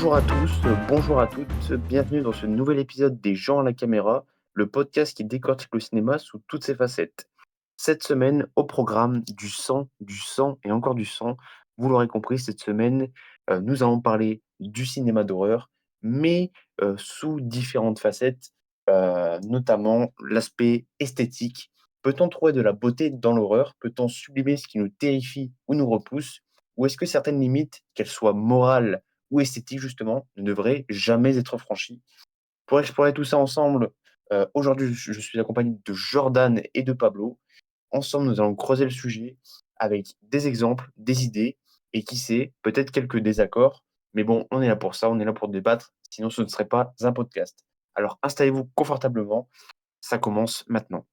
Bonjour à tous, bonjour à toutes, bienvenue dans ce nouvel épisode des gens à la caméra, le podcast qui décortique le cinéma sous toutes ses facettes. Cette semaine, au programme, du sang et encore du sang. Vous l'aurez compris, cette semaine, nous allons parler du cinéma d'horreur, mais sous différentes facettes, notamment l'aspect esthétique. Peut-on trouver de la beauté dans l'horreur? Peut-on sublimer ce qui nous terrifie ou nous repousse? Ou est-ce que certaines limites, qu'elles soient morales ou esthétiques justement, ne devraient jamais être franchies? Pour explorer tout ça ensemble, aujourd'hui je suis accompagné de Jordan et de Pablo. Ensemble, nous allons creuser le sujet avec des exemples, des idées et qui sait, peut-être quelques désaccords. Mais bon, on est là pour ça, on est là pour débattre, sinon ce ne serait pas un podcast. Alors installez-vous confortablement, ça commence maintenant.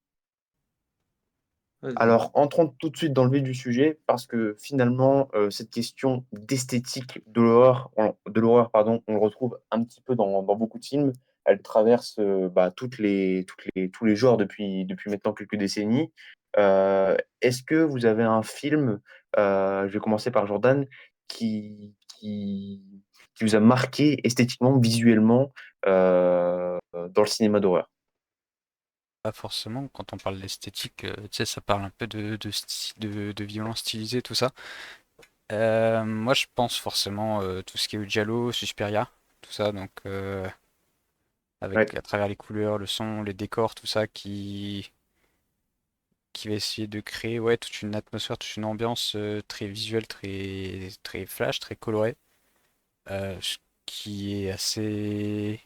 Vas-y. Alors, entrons tout de suite dans le vif du sujet parce que finalement, cette question d'esthétique de l'horreur, pardon, on le retrouve un petit peu dans beaucoup de films. Elle traverse, tous les genres depuis maintenant quelques décennies. Est-ce que vous avez un film, je vais commencer par Jordan, qui vous a marqué esthétiquement, visuellement, dans le cinéma d'horreur? Pas forcément, quand on parle d'esthétique, tu sais, ça parle un peu de violence stylisée, tout ça. Moi, je pense forcément tout ce qui est Giallo, Suspiria, tout ça, donc avec Ouais. à travers les couleurs, le son, les décors, tout ça, qui va essayer de créer ouais, toute une atmosphère, toute une ambiance très visuelle, très flash, très colorée, ce qui est assez...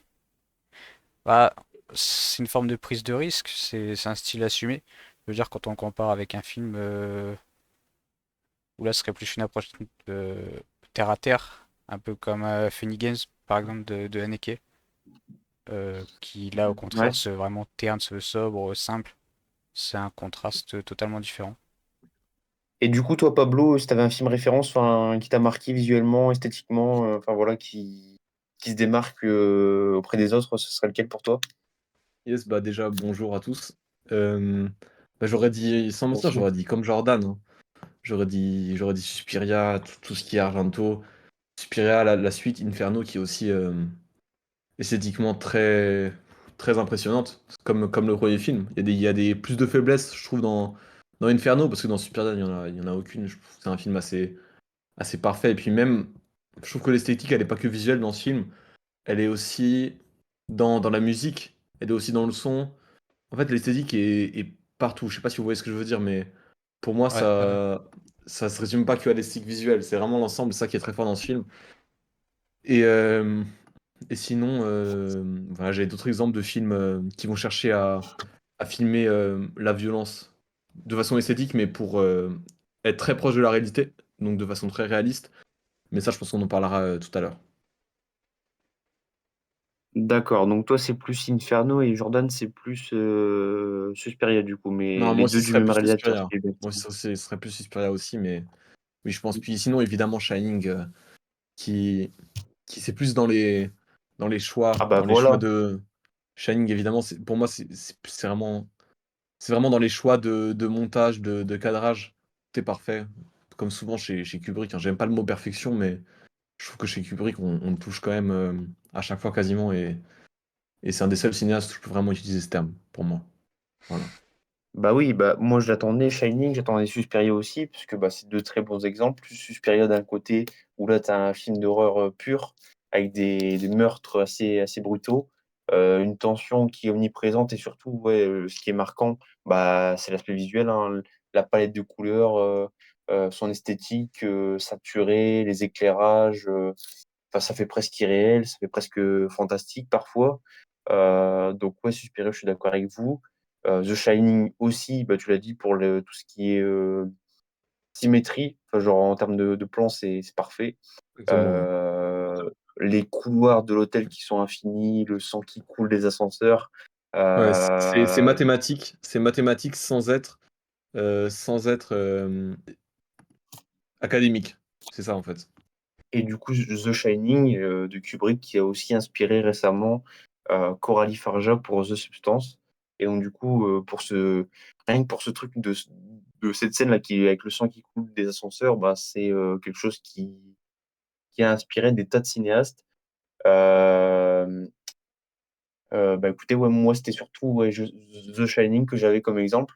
Bah, c'est une forme de prise de risque, c'est un style assumé. Je veux dire, quand on compare avec un film où là, ce serait plus une approche terre à terre, un peu comme Funny Games, par exemple, de Haneke, qui là, au contraire, Ouais. se vraiment terne, se sobre, simple. C'est un contraste totalement différent. Et du coup, toi, Pablo, si tu avais un film référence, enfin, qui t'a marqué visuellement, esthétiquement, enfin voilà, qui se démarque auprès des autres, ce serait lequel pour toi? Yes, bah, déjà, bonjour à tous. Hem, j'aurais dit sans mentir, Bonjour. j'aurais dit comme Jordan, hein. J'aurais dit Suspiria, tout ce qui est Argento. Suspiria, la suite Inferno qui est aussi, esthétiquement très impressionnante, comme le premier film. Il y a des plus de faiblesses, je trouve, dans Inferno, parce que dans Suspiria, il y en a aucune. Je trouve que c'est un film assez parfait et puis même, je trouve que l'esthétique, elle est pas que visuelle dans ce film, elle est aussi dans la musique, elle est aussi dans le son. En fait, l'esthétique est partout. Je sais pas si vous voyez ce que je veux dire, mais pour moi, Ouais, ouais. ça se résume pas que à l'esthétique visuelle. C'est vraiment l'ensemble, c'est ça qui est très fort dans ce film. Et, euh, et sinon, voilà, j'ai d'autres exemples de films qui vont chercher à filmer la violence de façon esthétique, mais pour être très proche de la réalité, donc de façon très réaliste. Mais ça, je pense qu'on en parlera tout à l'heure. D'accord, donc toi, c'est plus Inferno et Jordan, c'est plus Suspiria du coup, mais Non, les moi 2 aussi, ce du serait même plus réalisateur, si Suspiria. j'ai bien Moi compris. aussi, ce serait plus Suspiria aussi, mais oui, je pense. Puis sinon, évidemment, Shining, qui qui c'est plus dans les choix Ah bah dans les choix voilà. de Shining évidemment, pour moi c'est vraiment dans les choix de montage, de cadrage, tout est parfait. Comme souvent chez Kubrick, hein. J'aime pas le mot perfection, mais je trouve que chez Kubrick, on le touche quand même, à chaque fois quasiment et c'est un des seuls cinéastes où je peux vraiment utiliser ce terme, pour moi. Voilà. Bah oui, bah moi je l'attendais Shining, j'attendais Suspiria aussi, puisque bah, c'est 2 très bons exemples. Suspiria d'un côté, où là tu as un film d'horreur, pur, avec des meurtres assez brutaux, une tension qui est omniprésente et surtout, ouais, ce qui est marquant, bah, c'est l'aspect visuel, hein, la palette de couleurs, son esthétique, saturée, les éclairages, enfin ça fait presque irréel, ça fait presque fantastique parfois. Donc ouais, Suspiria, je suis d'accord avec vous. The Shining aussi, bah, tu l'as dit pour tout ce qui est symétrie, enfin, genre en termes de plan, c'est parfait. Exactement, ouais. Euh, les couloirs de l'hôtel qui sont infinis, le sang qui coule des ascenseurs. Ouais, c'est euh, mathématique sans être, académique. C'est ça, en fait. et du coup, The Shining de Kubrick qui a aussi inspiré récemment Coralie Farja pour The Substance. Et donc du coup, rien que pour ce truc de cette scène-là qui avec le sang qui coule des ascenseurs, bah, c'est quelque chose qui a inspiré des tas de cinéastes. Euh, Bah écoutez, ouais, moi c'était surtout ouais, The Shining que j'avais comme exemple.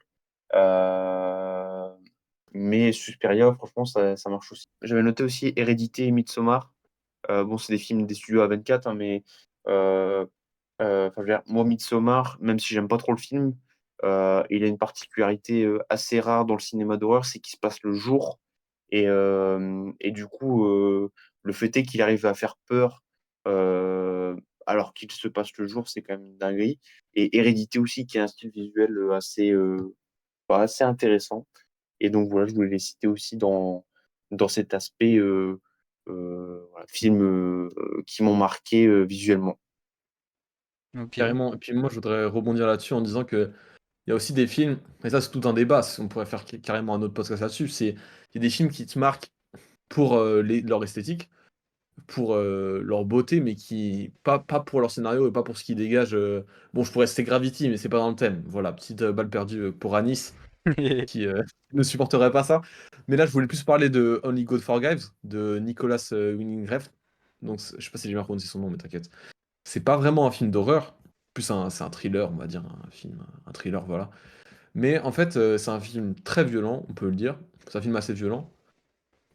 Euh, mais Suspiria, franchement, ça marche aussi. J'avais noté aussi Hérédité et Midsommar. Bon, c'est des films des studios A24, hein, mais euh, enfin, je veux dire, moi, Midsommar, même si j'aime pas trop le film, il a une particularité assez rare dans le cinéma d'horreur, c'est qu'il se passe le jour. Et du coup, le fait est qu'il arrive à faire peur euh, alors qu'il se passe le jour, c'est quand même une dinguerie. Et Hérédité aussi, qui a un style visuel assez intéressant. Et donc voilà, je voulais les citer aussi dans cet aspect voilà, film qui m'ont marqué visuellement. Ok. Carrément. Et puis moi, je voudrais rebondir là-dessus en disant que il y a aussi des films, et ça c'est tout un débat, on pourrait faire carrément un autre podcast là-dessus, il y a des films qui te marquent pour leur esthétique, pour leur beauté, mais pas pour leur scénario et pas pour ce qu'ils dégagent. Bon, je pourrais citer Gravity, mais c'est pas dans le thème. Voilà, petite balle perdue pour Anis, qui ne supporterait pas ça. Mais là, je voulais plus parler de Only God Forgives, de Nicolas Winding Refn. Donc, je sais pas si j'ai bien prononcé son nom, mais t'inquiète. C'est pas vraiment un film d'horreur, plus c'est un thriller, on va dire, un thriller, voilà. Mais en fait, c'est un film très violent, on peut le dire. C'est un film assez violent.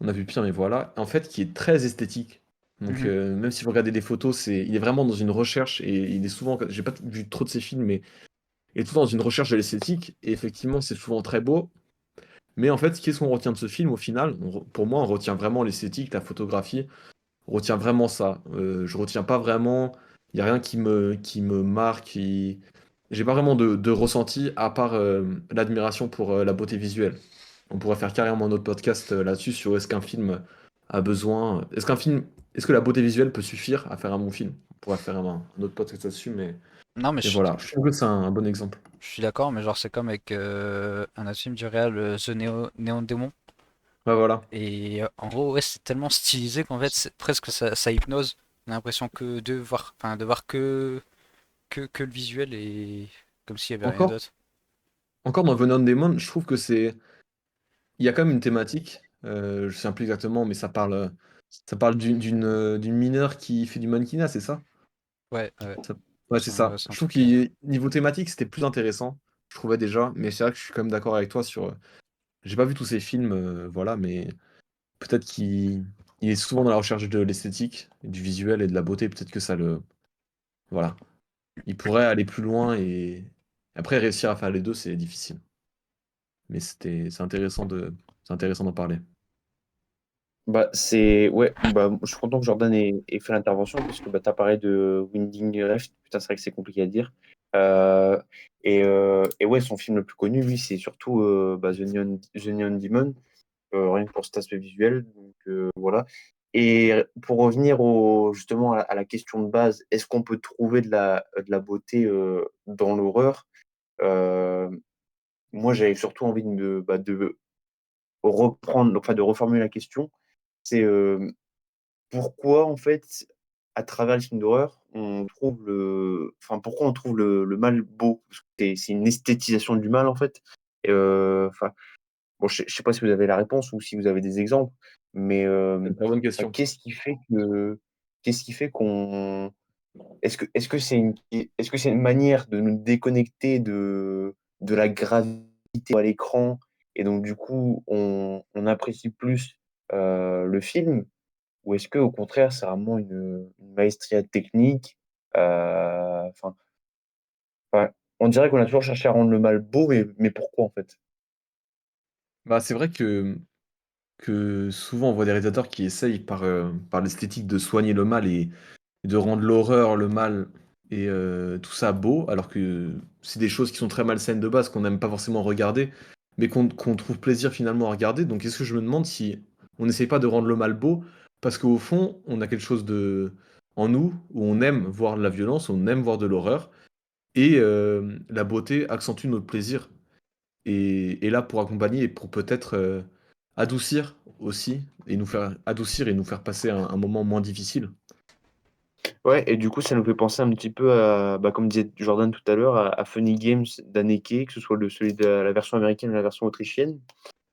On a vu pire, mais voilà. En fait, qui est très esthétique. Donc, Mhm. même si vous regardez des photos, il est vraiment dans une recherche et il est souvent. J'ai pas vu trop de ses films, mais il est tout dans une recherche de l'esthétique. Et effectivement, c'est souvent très beau. Mais en fait, qu'est-ce qu'on retient de ce film au final? Pour moi, on retient vraiment l'esthétique, la photographie. On retient vraiment ça. Je retiens pas vraiment. Il y a rien qui me marque. J'ai pas vraiment de ressenti à part l'admiration pour la beauté visuelle. On pourrait faire carrément un autre podcast là-dessus sur est-ce qu'un film a besoin. Est-ce que la beauté visuelle peut suffire à faire un bon film? On pourrait faire un autre podcast là-dessus, Non, mais mais voilà. Je trouve que c'est un bon exemple. je suis d'accord, mais genre c'est comme avec un autre film du réal, The Néon Démon. Ouais, voilà. Et en gros, ouais, c'est tellement stylisé qu'en fait, presque ça hypnose. On a l'impression que de voir que le visuel et comme s'il y avait rien Encore, d'autre. encore dans Venom Demon, je trouve que c'est. Il y a quand même une thématique. Je ne sais plus exactement, mais ça parle d'une mineure qui fait du mannequinat, c'est ça? Ouais, ouais, Ça- Ouais, c'est ouais, ça. c'est un Je trouve truc. que niveau thématique, c'était plus intéressant. Je trouvais déjà, mais c'est vrai que je suis quand même d'accord avec toi sur. J'ai pas vu tous ces films, voilà, mais peut-être qu'il est souvent dans la recherche de l'esthétique, du visuel et de la beauté. Peut-être que ça le. Voilà. Il pourrait aller plus loin et après réussir à faire les deux, c'est difficile. Mais c'est intéressant d'en parler. Bah, ouais, bah, je suis content que Jordan ait fait l'intervention parce que bah, tu as parlé de Winding Refn. Putain, c'est vrai que c'est compliqué à dire. Euh, et ouais, son film le plus connu, lui, c'est surtout bah, The Neon Demon, rien que pour cet aspect visuel. Donc voilà. Et pour revenir justement à la question de base, est-ce qu'on peut trouver de la beauté dans l'horreur? Euh, Moi, j'avais surtout envie de reprendre, enfin de reformuler la question. C'est pourquoi, en fait, à travers les films d'horreur, enfin, pourquoi on trouve le mal beau? Parce que c'est une esthétisation du mal, en fait. Enfin, bon, je sais pas si vous avez la réponse ou si vous avez des exemples, mais C'est une très bonne enfin, question. qu'est-ce qui fait qu'on, est-ce que c'est une manière de nous déconnecter de la gravité à l'écran et donc du coup on apprécie plus le film ou est-ce que au contraire c'est vraiment une maestria technique enfin, enfin, on dirait qu'on a toujours cherché à rendre le mal beau mais pourquoi en fait? Bah, c'est vrai que souvent on voit des réalisateurs qui essayent par l'esthétique de soigner le mal et de rendre l'horreur, le mal et tout ça beau, alors que c'est des choses qui sont très malsaines de base, qu'on n'aime pas forcément regarder, mais qu'on trouve plaisir finalement à regarder. Donc est-ce que je me demande si on n'essaye pas de rendre le mal beau, parce qu'au fond, on a quelque chose en nous où on aime voir de la violence, on aime voir de l'horreur, et la beauté accentue notre plaisir et est là pour accompagner et pour peut-être adoucir aussi, et nous faire adoucir et nous faire passer un moment moins difficile. Ouais, et du coup, ça nous fait penser un petit peu à, bah, comme disait Jordan tout à l'heure, à Funny Games d'Haneke, que ce soit celui de la version américaine ou la version autrichienne.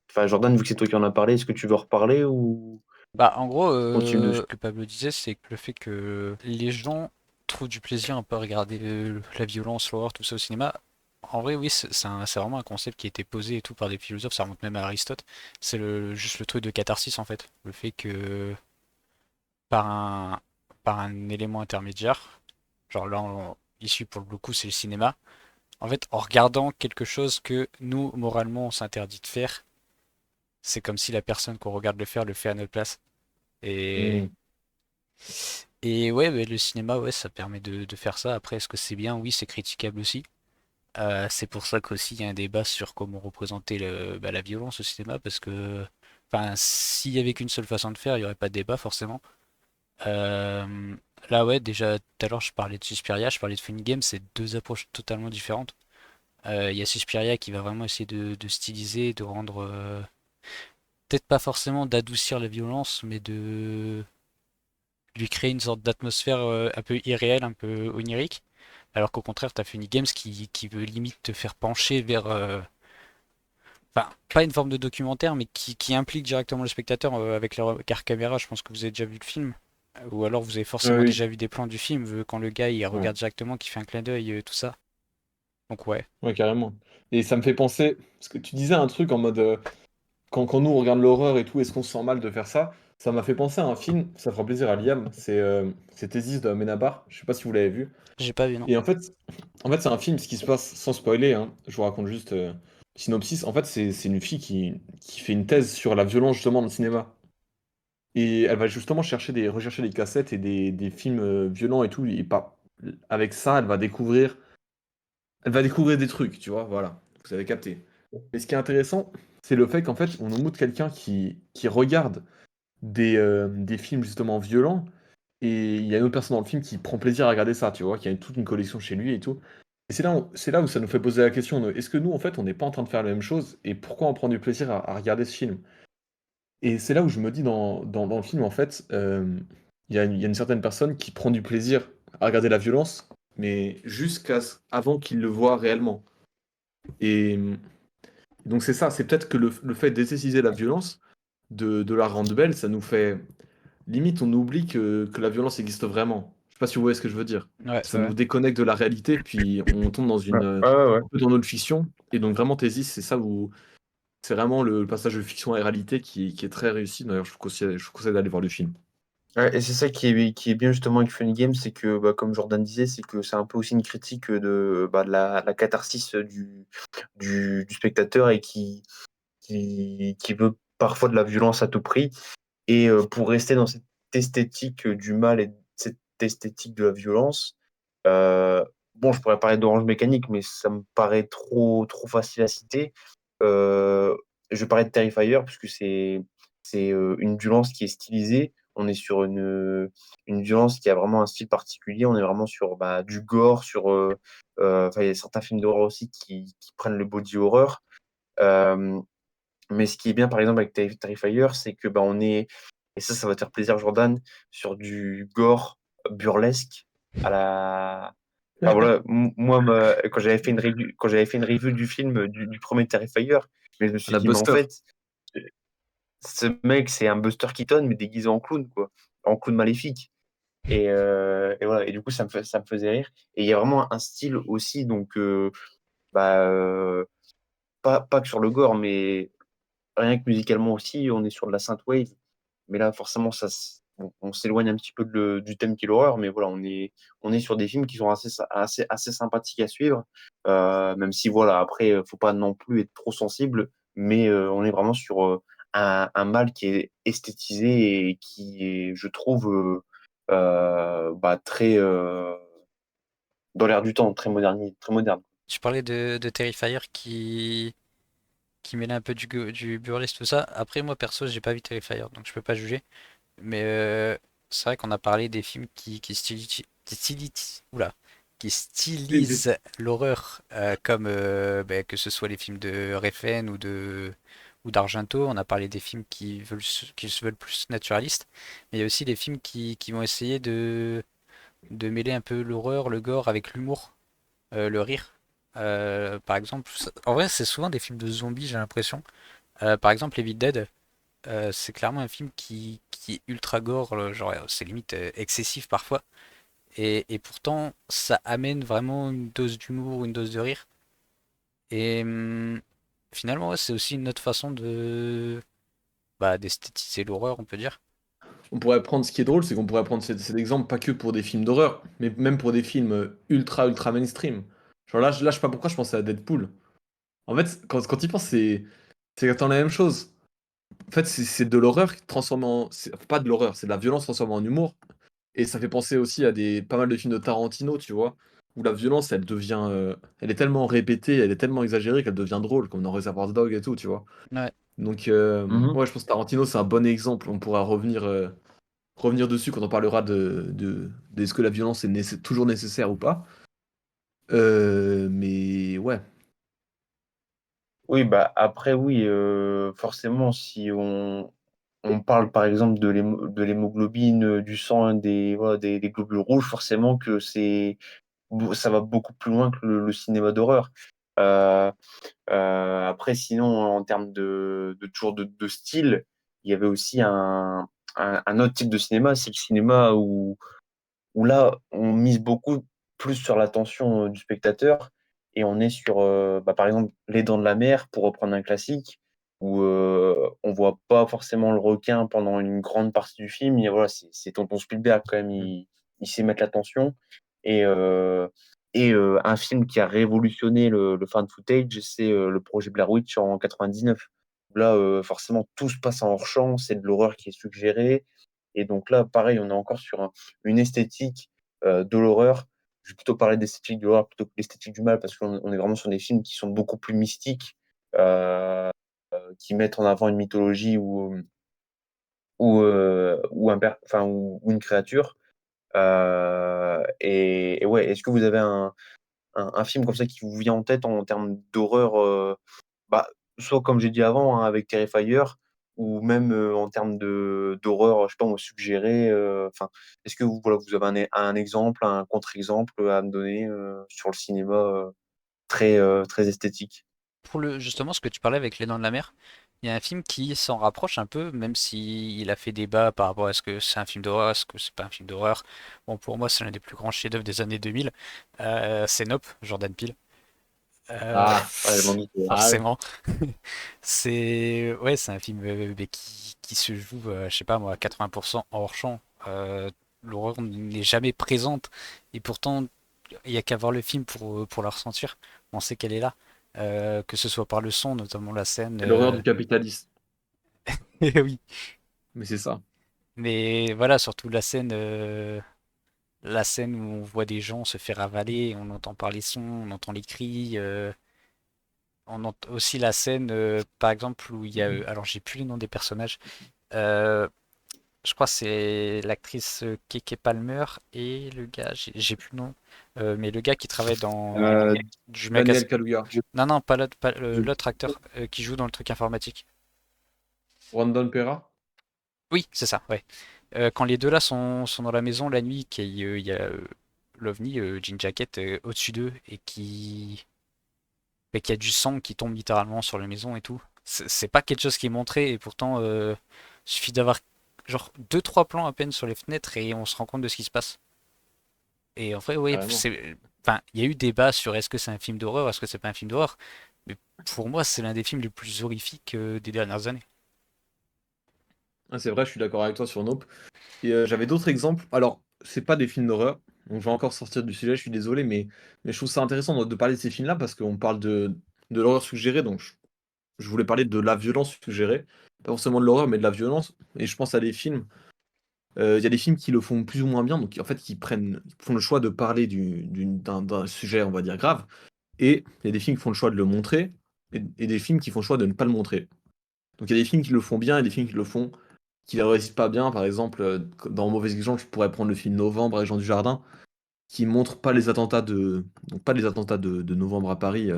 Enfin, Jordan, vu que c'est toi qui en as parlé, est-ce que tu veux reparler ou... Bah, en gros, Continue. ce que Pablo disait, c'est que le fait que les gens trouvent du plaisir un peu à regarder la violence, l'horreur, tout ça au cinéma. En vrai, oui, c'est vraiment un concept qui a été posé et tout par des philosophes, ça remonte même à Aristote. C'est juste le truc de catharsis en fait. Le fait que par un, par un élément intermédiaire, genre là, issu pour le coup, c'est le cinéma. En fait, en regardant quelque chose que nous, moralement, on s'interdit de faire, c'est comme si la personne qu'on regarde le fait à notre place. Et, Hmm. et ouais, mais le cinéma, ouais, ça permet de faire ça. Après, est-ce que c'est bien? Oui, c'est critiquable aussi. C'est pour ça qu'aussi il y a un débat sur comment représenter la violence au cinéma, parce que, enfin, s'il y avait qu'une seule façon de faire, il n'y aurait pas de débat forcément. Euh, Là, ouais, déjà tout à l'heure, je parlais de Suspiria, je parlais de Funny Games, c'est deux approches totalement différentes. Il y a Suspiria qui va vraiment essayer de styliser, de rendre, peut-être pas forcément d'adoucir la violence, mais de lui créer une sorte d'atmosphère un peu irréelle, un peu onirique. Alors qu'au contraire, t'as Funny Games qui veut limite te faire pencher vers, enfin, pas une forme de documentaire, mais qui implique directement le spectateur avec le regard caméra. Je pense que vous avez déjà vu le film. Ou alors vous avez forcément Oui, déjà vu des plans du film, quand le gars il ouais, regarde directement, qui fait un clin d'œil, tout ça. Donc ouais. ouais, carrément. Et ça me fait penser, parce que tu disais un truc en mode, quand nous on regarde l'horreur et tout, est-ce qu'on se sent mal de faire ça? Ça m'a fait penser à un film, ça fera plaisir à Liam, c'est Thésis de Amenabar, je sais pas si vous l'avez vu. J'ai pas vu, non. Et en fait c'est un film, ce qui se passe, sans spoiler, hein, je vous raconte juste synopsis, en fait c'est une fille qui fait une thèse sur la violence justement dans le cinéma. Et elle va justement rechercher des cassettes et des films violents et tout, et pas, avec ça elle va découvrir des trucs, tu vois, voilà, vous avez capté. Mais ce qui est intéressant, c'est le fait qu'en fait, on nous montre quelqu'un qui regarde des films justement violents, et il y a une autre personne dans le film qui prend plaisir à regarder ça, tu vois, qui a toute une collection chez lui et tout. Et c'est là où ça nous fait poser la question de, est-ce que nous, en fait, on n'est pas en train de faire la même chose, et pourquoi on prend du plaisir à regarder ce film? Et c'est là où je me dis dans le film, en fait, il y a une certaine personne qui prend du plaisir à regarder la violence, mais avant qu'il le voit réellement. Et donc c'est ça, c'est peut-être que le fait d'esthétiser la violence, de la rendre belle, ça nous fait... Limite, on oublie que la violence existe vraiment. Je sais pas si vous voyez ce que je veux dire. Ouais, Ça ouais. nous déconnecte de la réalité, puis on tombe Ouais, ouais, ouais. un peu dans notre fiction. Et donc vraiment, Thésis, c'est ça où... C'est vraiment le passage de fiction à réalité qui est très réussi. D'ailleurs, je vous conseille d'aller voir le film. Ouais, et c'est ça qui est bien justement avec Funny Games, c'est que, bah, comme Jordan disait, c'est que c'est un peu aussi une critique de la catharsis du spectateur et qui veut parfois de la violence à tout prix. Et pour rester dans cette esthétique du mal et cette esthétique de la violence, bon, je pourrais parler d'Orange Mécanique, mais ça me paraît trop facile à citer. Euh, je vais parler de Terrifier, puisque c'est une violence qui est stylisée. On est sur une violence qui a vraiment un style particulier. On est vraiment sur bah, du gore, enfin, il y a certains films d'horreur aussi qui prennent le body horror. Euh, mais ce qui est bien, par exemple, avec Terrifier, c'est que bah, on est, et ça va te faire plaisir, Jordan, sur du gore burlesque à la. Enfin, voilà, moi, quand j'avais fait une review du film, du premier Terrifier, mais je me À suis la dit, mais en Buster. fait, ce mec, c'est un Buster Keaton, mais déguisé en clown, quoi, en clown maléfique. Et voilà, et du coup, ça me faisait rire. Et il y a vraiment un style aussi, donc, bah, pas que sur le gore, mais rien que musicalement aussi, on est sur de la synthwave. Mais là, forcément, on s'éloigne un petit peu du thème qui est l'horreur, mais voilà, on est sur des films qui sont assez sympathiques à suivre, même si, voilà, après, faut pas non plus être trop sensible, mais on est vraiment sur un mal qui est esthétisé et qui est, je trouve, bah, très dans l'air du temps, très moderne, très moderne. Tu parlais de Terrifier qui mêlait un peu du burlesque, tout ça. Après, moi perso, j'ai pas vu Terrifier, donc je peux pas juger. Mais c'est vrai qu'on a parlé des films oula, qui stylisent l'horreur, comme que ce soit les films de Refn ou d'Argento. On a parlé des films qui se veulent plus naturalistes. Mais il y a aussi des films qui vont essayer de mêler un peu l'horreur, le gore avec l'humour, le rire. Par exemple, en vrai, c'est souvent des films de zombies, j'ai l'impression. Par exemple, Evil Dead, c'est clairement un film qui qui est ultra gore, genre c'est limite excessif parfois. Et pourtant, ça amène vraiment une dose d'humour, une dose de rire. Et finalement, ouais, c'est aussi une autre façon d'esthétiser l'horreur, on peut dire. On pourrait prendre ce qui est drôle, c'est qu'on pourrait prendre cet exemple pas que pour des films d'horreur, mais même pour des films ultra mainstream. Genre là, je sais pas pourquoi je pensais à Deadpool. En fait, quand tu y penses, c'est exactement la même chose. En fait, c'est de l'horreur transformée en. Pas de l'horreur, c'est de la violence transformée en humour. Et ça fait penser aussi à pas mal de films de Tarantino, tu vois, où la violence, elle devient. Elle est tellement répétée, elle est tellement exagérée qu'elle devient drôle, comme dans Reservoir Dog et tout, tu vois. Ouais. Donc, Mhm. ouais, je pense que Tarantino, c'est un bon exemple. On pourra revenir dessus quand on parlera est-ce que la violence est toujours nécessaire ou pas. Mais ouais. Oui, bah après, oui, forcément, si on parle par exemple de l'hémoglobine, du sang, hein, voilà, des globules rouges, forcément que ça va beaucoup plus loin que le cinéma d'horreur. Euh, Après, sinon, en termes toujours de style, il y avait aussi un autre type de cinéma, c'est le cinéma où là, on mise beaucoup plus sur l'attention du spectateur et on est sur, par exemple, Les Dents de la Mer, pour reprendre un classique, où on voit pas forcément le requin pendant une grande partie du film. Voilà, c'est Tonton Spielberg quand même, il sait mettre l'attention. Et, un film qui a révolutionné le fan footage, c'est le projet Blair Witch en 99. Là, forcément, tout se passe en hors-champ, c'est de l'horreur qui est suggérée. Et donc là, pareil, on est encore sur une esthétique de l'horreur. Je vais plutôt parler d'esthétique de l'horreur plutôt que l'esthétique du mal, parce qu'on est vraiment sur des films qui sont beaucoup plus mystiques, euh, qui mettent en avant une mythologie ou une créature. Et ouais, est-ce que vous avez un film comme ça qui vous vient en tête en termes d'horreur, bah, soit comme j'ai dit avant, hein, avec Terrifier, ou même en termes d'horreur, je sais pas, moi, suggéré. Enfin, est-ce que voilà, vous avez un exemple, un contre-exemple à me donner sur le cinéma très esthétique? Justement, ce que tu parlais avec Les Dents de la Mer, il y a un film qui s'en rapproche un peu, même si il a fait débat par rapport à ce que c'est un film d'horreur, est-ce que c'est pas un film d'horreur. Bon, pour moi, c'est l'un des plus grands chefs-d'œuvre des années 2000. C'est Nope, Jordan Peele. Ah, Ouais, je m'en doute. ah ouais. Forcément. C'est un film mais qui se joue, je sais pas moi, à 80% hors champ. L'horreur n'est jamais présente et pourtant il y a qu'à voir le film pour la ressentir. On sait qu'elle est là. Que ce soit par le son, notamment la scène. C'est l'horreur du capitalisme. Oui. Mais c'est ça. Mais voilà, surtout la scène où on voit des gens se faire avaler, on entend par les sons, on entend les cris. On entend aussi la scène, par exemple, où il y a, alors j'ai plus le nom des personnages. Euh, je crois que c'est l'actrice Keke Palmer et le gars, j'ai plus le nom. Mais le gars qui travaille dans Euh, du magasin. Daniel Kaluuya. Non, non, pas l'autre, Je- l'autre acteur qui joue dans le truc informatique. Brandon Pera. Oui, c'est ça, ouais. Quand les deux là sont dans la maison la nuit, qu'il y a l'OVNI, Jean Jacket, au-dessus d'eux et qu'il y a du sang qui tombe littéralement sur la maison et tout. C'est pas quelque chose qui est montré et pourtant, il suffit d'avoir genre deux trois plans à peine sur les fenêtres et on se rend compte de ce qui se passe. Et en vrai, oui, Carrément. enfin, il y a eu débat sur est-ce que c'est un film d'horreur, est-ce que c'est pas un film d'horreur. Mais pour moi, c'est l'un des films les plus horrifiques des dernières années. Ah, c'est vrai, je suis d'accord avec toi sur Nope. Et j'avais d'autres exemples. Alors, c'est pas des films d'horreur, donc je vais encore sortir du sujet, je suis désolé, mais je trouve ça intéressant de parler de ces films-là parce qu'on parle de l'horreur suggérée, donc je voulais parler de la violence suggérée. Pas forcément de l'horreur, mais de la violence. Et je pense à des films. Il y a des films qui le font plus ou moins bien, donc en fait, qui font le choix de parler d'un sujet, on va dire, grave. Et il y a des films qui font le choix de le montrer, et des films qui font le choix de ne pas le montrer. Donc il y a des films qui le font bien et des films qui ne réussissent pas bien. Par exemple, dans Mauvais Exemple, je pourrais prendre le film Novembre avec Jean Dujardin, qui montre pas les attentats de novembre à Paris,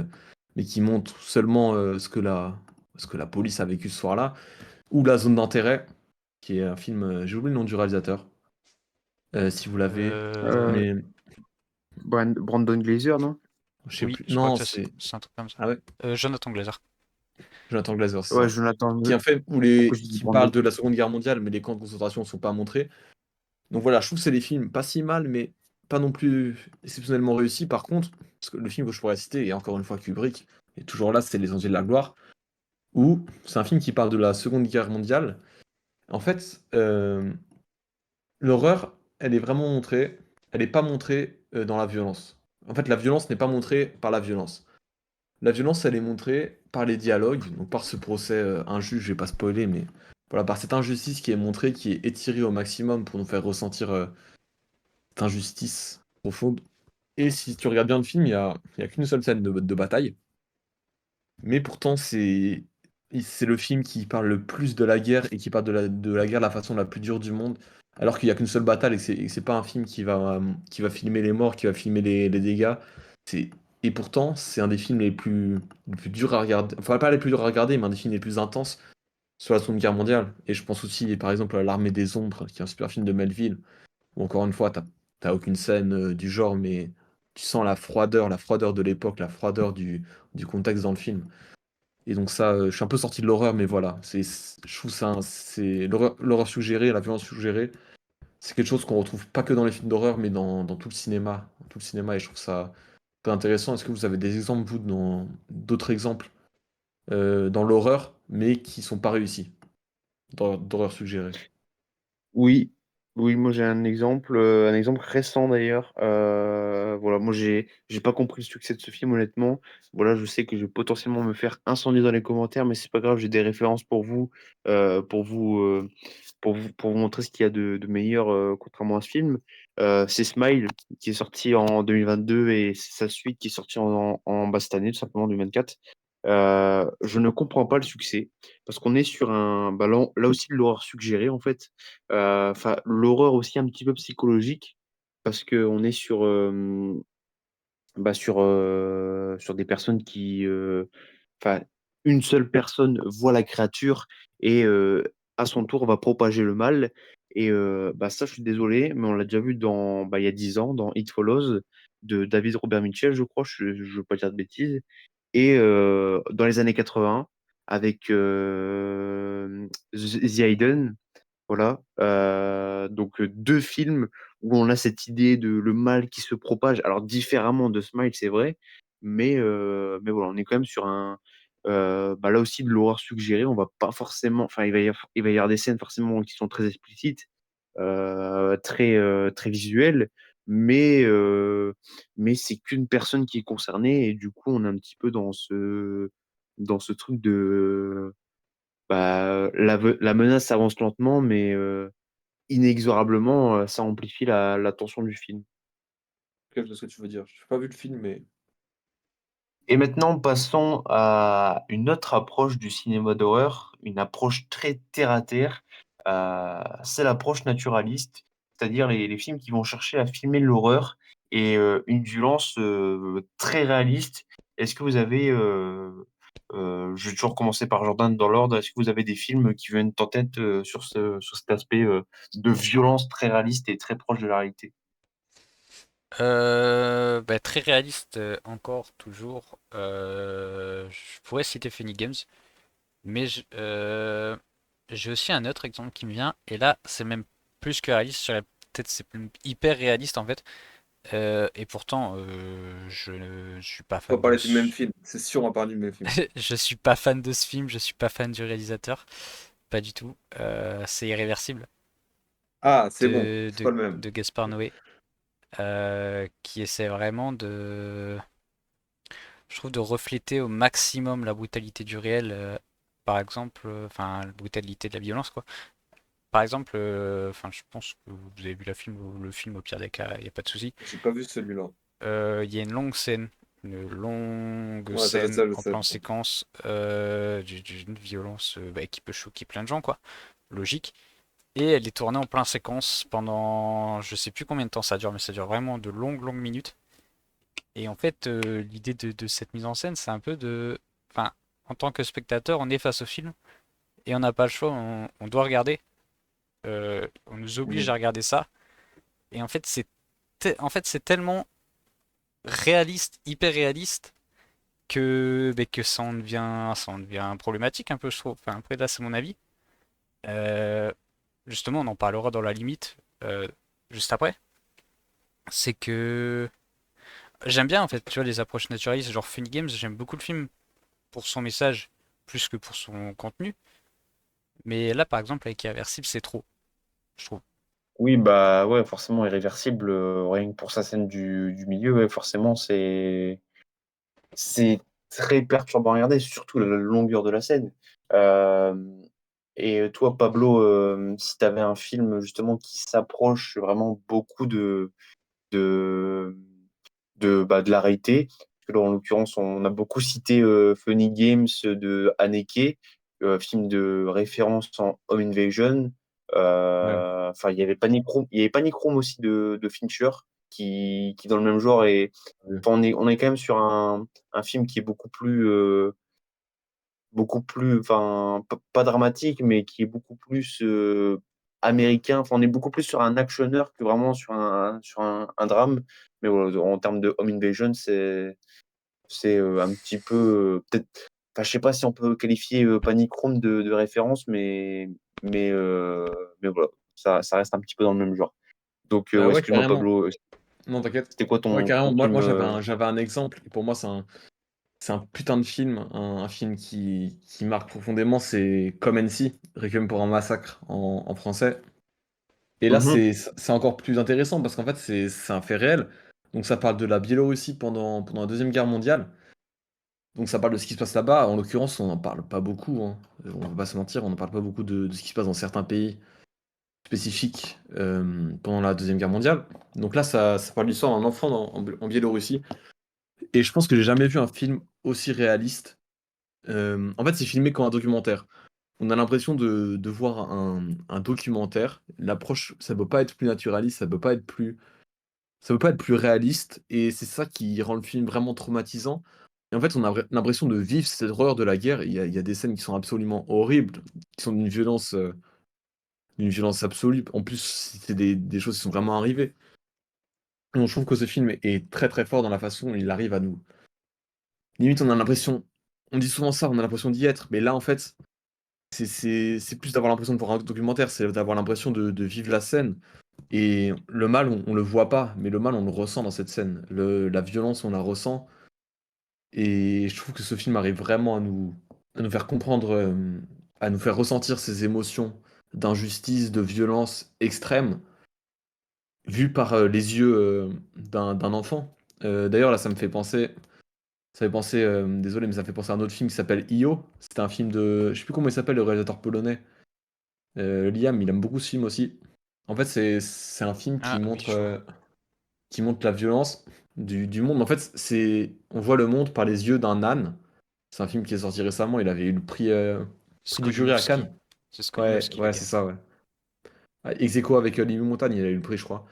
mais qui montre seulement ce que la police a vécu ce soir-là. Ou La Zone d'intérêt, qui est un film, j'ai oublié le nom du réalisateur, si vous l'avez, Euh, Euh, mais Brandon Glazer, non? je sais oui, plus. je crois Non, que c'est c'est. c'est un truc comme ça. Ah ouais. Jonathan Glazer. Jonathan Glazer, c'est Ouais, ça. Jonathan, Qui est un film où pourquoi je dis qui Brando? parle de la Seconde Guerre mondiale, mais les camps de concentration ne sont pas montrés. Donc voilà, je trouve que c'est des films pas si mal, mais pas non plus exceptionnellement réussis. Par contre, parce que le film que je pourrais citer, et encore une fois Kubrick, est toujours là, c'est Les Anges de la Gloire, où c'est un film qui parle de la Seconde Guerre mondiale. En fait, l'horreur, elle est vraiment montrée, elle n'est pas montrée dans la violence. En fait, la violence n'est pas montrée par la violence. La violence, elle est montrée par les dialogues, donc par ce procès injuste, je vais pas spoiler, mais voilà, par cette injustice qui est montrée, qui est étirée au maximum pour nous faire ressentir cette injustice profonde. Et si tu regardes bien le film, il y a qu'une seule scène de bataille, mais pourtant c'est le film qui parle le plus de la guerre et qui parle de la guerre de la façon la plus dure du monde, alors qu'il y a qu'une seule bataille et que c'est pas un film qui va filmer les morts, qui va filmer les dégâts. C'est, et pourtant, c'est un des films les plus durs à regarder, enfin pas les plus durs à regarder, mais un des films les plus intenses sur la Seconde Guerre mondiale. Et je pense aussi, par exemple, à L'Armée des Ombres, qui est un super film de Melville, où encore une fois, t'as aucune scène du genre, mais tu sens la froideur de l'époque, la froideur du contexte dans le film. Et donc ça, je suis un peu sorti de l'horreur, mais voilà, je trouve ça, c'est l'horreur suggérée, la violence suggérée, c'est quelque chose qu'on retrouve pas que dans les films d'horreur, mais dans tout le cinéma, tout le cinéma, et je trouve ça peu intéressant. Est-ce que vous avez des exemples, vous, d'autres exemples dans l'horreur, mais qui sont pas réussis, d'horreur suggérée? Oui, oui, moi j'ai un exemple récent d'ailleurs. Voilà, moi j'ai pas compris le succès de ce film honnêtement. Voilà, je sais que je vais potentiellement me faire incendier dans les commentaires, mais c'est pas grave, j'ai des références pour vous, pour vous, pour vous montrer ce qu'il y a de meilleur contrairement à ce film. C'est Smile qui est sorti en 2022 et c'est sa suite qui est sortie en bas cette année, tout simplement en 2024. Je ne comprends pas le succès parce qu'on est sur un, bah, là aussi de l'horreur suggérée en fait. Enfin, l'horreur aussi un petit peu psychologique, parce qu'on est sur, sur des personnes qui, enfin, une seule personne voit la créature et à son tour va propager le mal. Et bah, ça, je suis désolé, mais on l'a déjà vu il y a 10 ans, dans It Follows, de David Robert Mitchell, je crois, je ne veux pas dire de bêtises. Et dans les années 80, avec The Hayden, voilà. Donc, deux films où on a cette idée de le mal qui se propage, alors différemment de Smile, c'est vrai, mais voilà, on est quand même sur un, bah, là aussi de l'horreur suggérée. On va pas forcément, enfin, il va y avoir des scènes forcément qui sont très explicites, très visuelles, mais, euh, mais c'est qu'une personne qui est concernée et du coup, on est un petit peu dans ce truc de, bah, la menace avance lentement, mais inexorablement, ça amplifie la tension du film. Je vois ce que tu veux dire. Je n'ai pas vu le film, mais Et maintenant, passons à une autre approche du cinéma d'horreur, une approche très terre-à-terre. C'est l'approche naturaliste, c'est-à-dire les films qui vont chercher à filmer l'horreur et une violence très réaliste. Est-ce que vous avez, je vais toujours commencer par Jordan dans l'ordre, est-ce que vous avez des films qui viennent en tête sur cet aspect de violence très réaliste et très proche de la réalité? Bah, très réaliste encore, toujours. Je pourrais citer Funny Games, mais j'ai aussi un autre exemple qui me vient, et là c'est même plus que réaliste, peut-être c'est hyper réaliste en fait. Et pourtant, je suis pas on va fan parler du même film. C'est sûr, on va parler du même film. je suis pas fan de ce film, je suis pas fan du réalisateur, pas du tout. C'est Irréversible Ah, c'est bon, c'est pas le même. de Gaspard Noé, qui essaie vraiment je trouve, de refléter au maximum la brutalité du réel, par exemple, enfin, la brutalité de la violence, quoi. Par exemple, enfin, je pense que vous avez vu le film au pire des cas, il n'y a pas de souci. J'ai pas vu celui-là. Il y a une longue Ouais, scène ça, je en sais. plan séquence d'une violence bah, qui peut choquer plein de gens, quoi. Logique. Et elle est tournée en plan séquence pendant, je sais plus combien de temps ça dure, mais ça dure vraiment de longues minutes. Et en fait, l'idée de cette mise en scène, c'est un peu de, enfin, en tant que spectateur, on est face au film et on n'a pas le choix, on doit regarder. On nous oblige Mm. à regarder ça. Et en fait, c'est tellement réaliste, hyper réaliste, que ça en devient problématique un peu, je trouve. Enfin, après, là, c'est mon avis. Euh, Justement, on en parlera dans la limite juste après. C'est que j'aime bien, en fait, tu vois, les approches naturalistes, genre Funny Games, j'aime beaucoup le film pour son message plus que pour son contenu. Mais là, par exemple, avec Irréversible, c'est trop, je trouve. Oui, bah ouais, forcément, Irréversible, rien que pour sa scène du milieu, ouais, forcément, c'est très perturbant à regarder, surtout la longueur de la scène. Euh, et toi, Pablo, si tu avais un film justement qui s'approche vraiment beaucoup de, de la réalité, parce que là, en l'occurrence, on a beaucoup cité Funny Games de Haneke, film de référence en Home Invasion. Ouais. Enfin, il y avait Panic Room aussi de Fincher, qui dans le même genre est. Ouais. Enfin, on est quand même sur un film qui est beaucoup plus, enfin, pas dramatique, mais qui est beaucoup plus américain. Enfin, on est beaucoup plus sur un actionneur que vraiment sur un drame. Mais voilà, en termes de Home Invasion, c'est un petit peu, peut-être, enfin, je sais pas si on peut qualifier Panic Room de référence, mais, euh, mais voilà, ça reste un petit peu dans le même genre. Donc, Bah ouais, ouais, excuse-moi, carrément. Pablo, Non, t'inquiète. c'était quoi Ouais, carrément. ton Moi, film moi j'avais un exemple. Et pour moi, c'est un putain de film. Un film qui marque profondément. C'est Come and See, Requiem pour un massacre en français. Et là, Mhm, c'est encore plus intéressant parce qu'en fait, c'est un fait réel. Donc, ça parle de la Biélorussie pendant la Deuxième Guerre mondiale. Donc, ça parle de ce qui se passe là-bas. En l'occurrence, on n'en parle pas beaucoup, hein. On va pas se mentir, on n'en parle pas beaucoup de ce qui se passe dans certains pays spécifiques pendant la Deuxième Guerre mondiale. Donc là, ça parle de l'histoire d'un enfant en Biélorussie. Et je pense que j'ai jamais vu un film aussi réaliste. En fait, c'est filmé comme un documentaire. On a l'impression de voir un documentaire. L'approche, ça peut pas être plus naturaliste, ça peut pas être plus réaliste. Et c'est ça qui rend le film vraiment traumatisant. Et en fait, on a l'impression de vivre cette horreur de la guerre. Il y a des scènes qui sont absolument horribles, qui sont d'une violence absolue. En plus, c'est des choses qui sont vraiment arrivées. Donc, je trouve que ce film est très très fort dans la façon dont il arrive à nous. Limite, on a l'impression, on dit souvent ça, on a l'impression d'y être, mais là, en fait, c'est plus d'avoir l'impression de voir un documentaire, c'est d'avoir l'impression de vivre la scène. Et le mal, on le voit pas, mais le mal, on le ressent dans cette scène. La violence, on la ressent. Et je trouve que ce film arrive vraiment à nous faire comprendre, à nous faire ressentir ces émotions d'injustice, de violence extrême, vues par les yeux d'un enfant. D'ailleurs, là, ça fait penser, désolé, mais ça fait penser à un autre film qui s'appelle Io. C'était un film de, je sais plus comment il s'appelle, le réalisateur polonais. Liam, il aime beaucoup ce film aussi. En fait, c'est un film Ah oui, je vois. qui montre la violence du monde. En fait, on voit le monde par les yeux d'un âne. C'est un film qui est sorti récemment. Il avait eu le prix du jury à Skolimowski. Cannes. C'est Ouais, Skolimowski, le ouais, gars. c'est ça, ouais. Ouais, ex aequo avec Lily Montagne, il a eu le prix, je crois.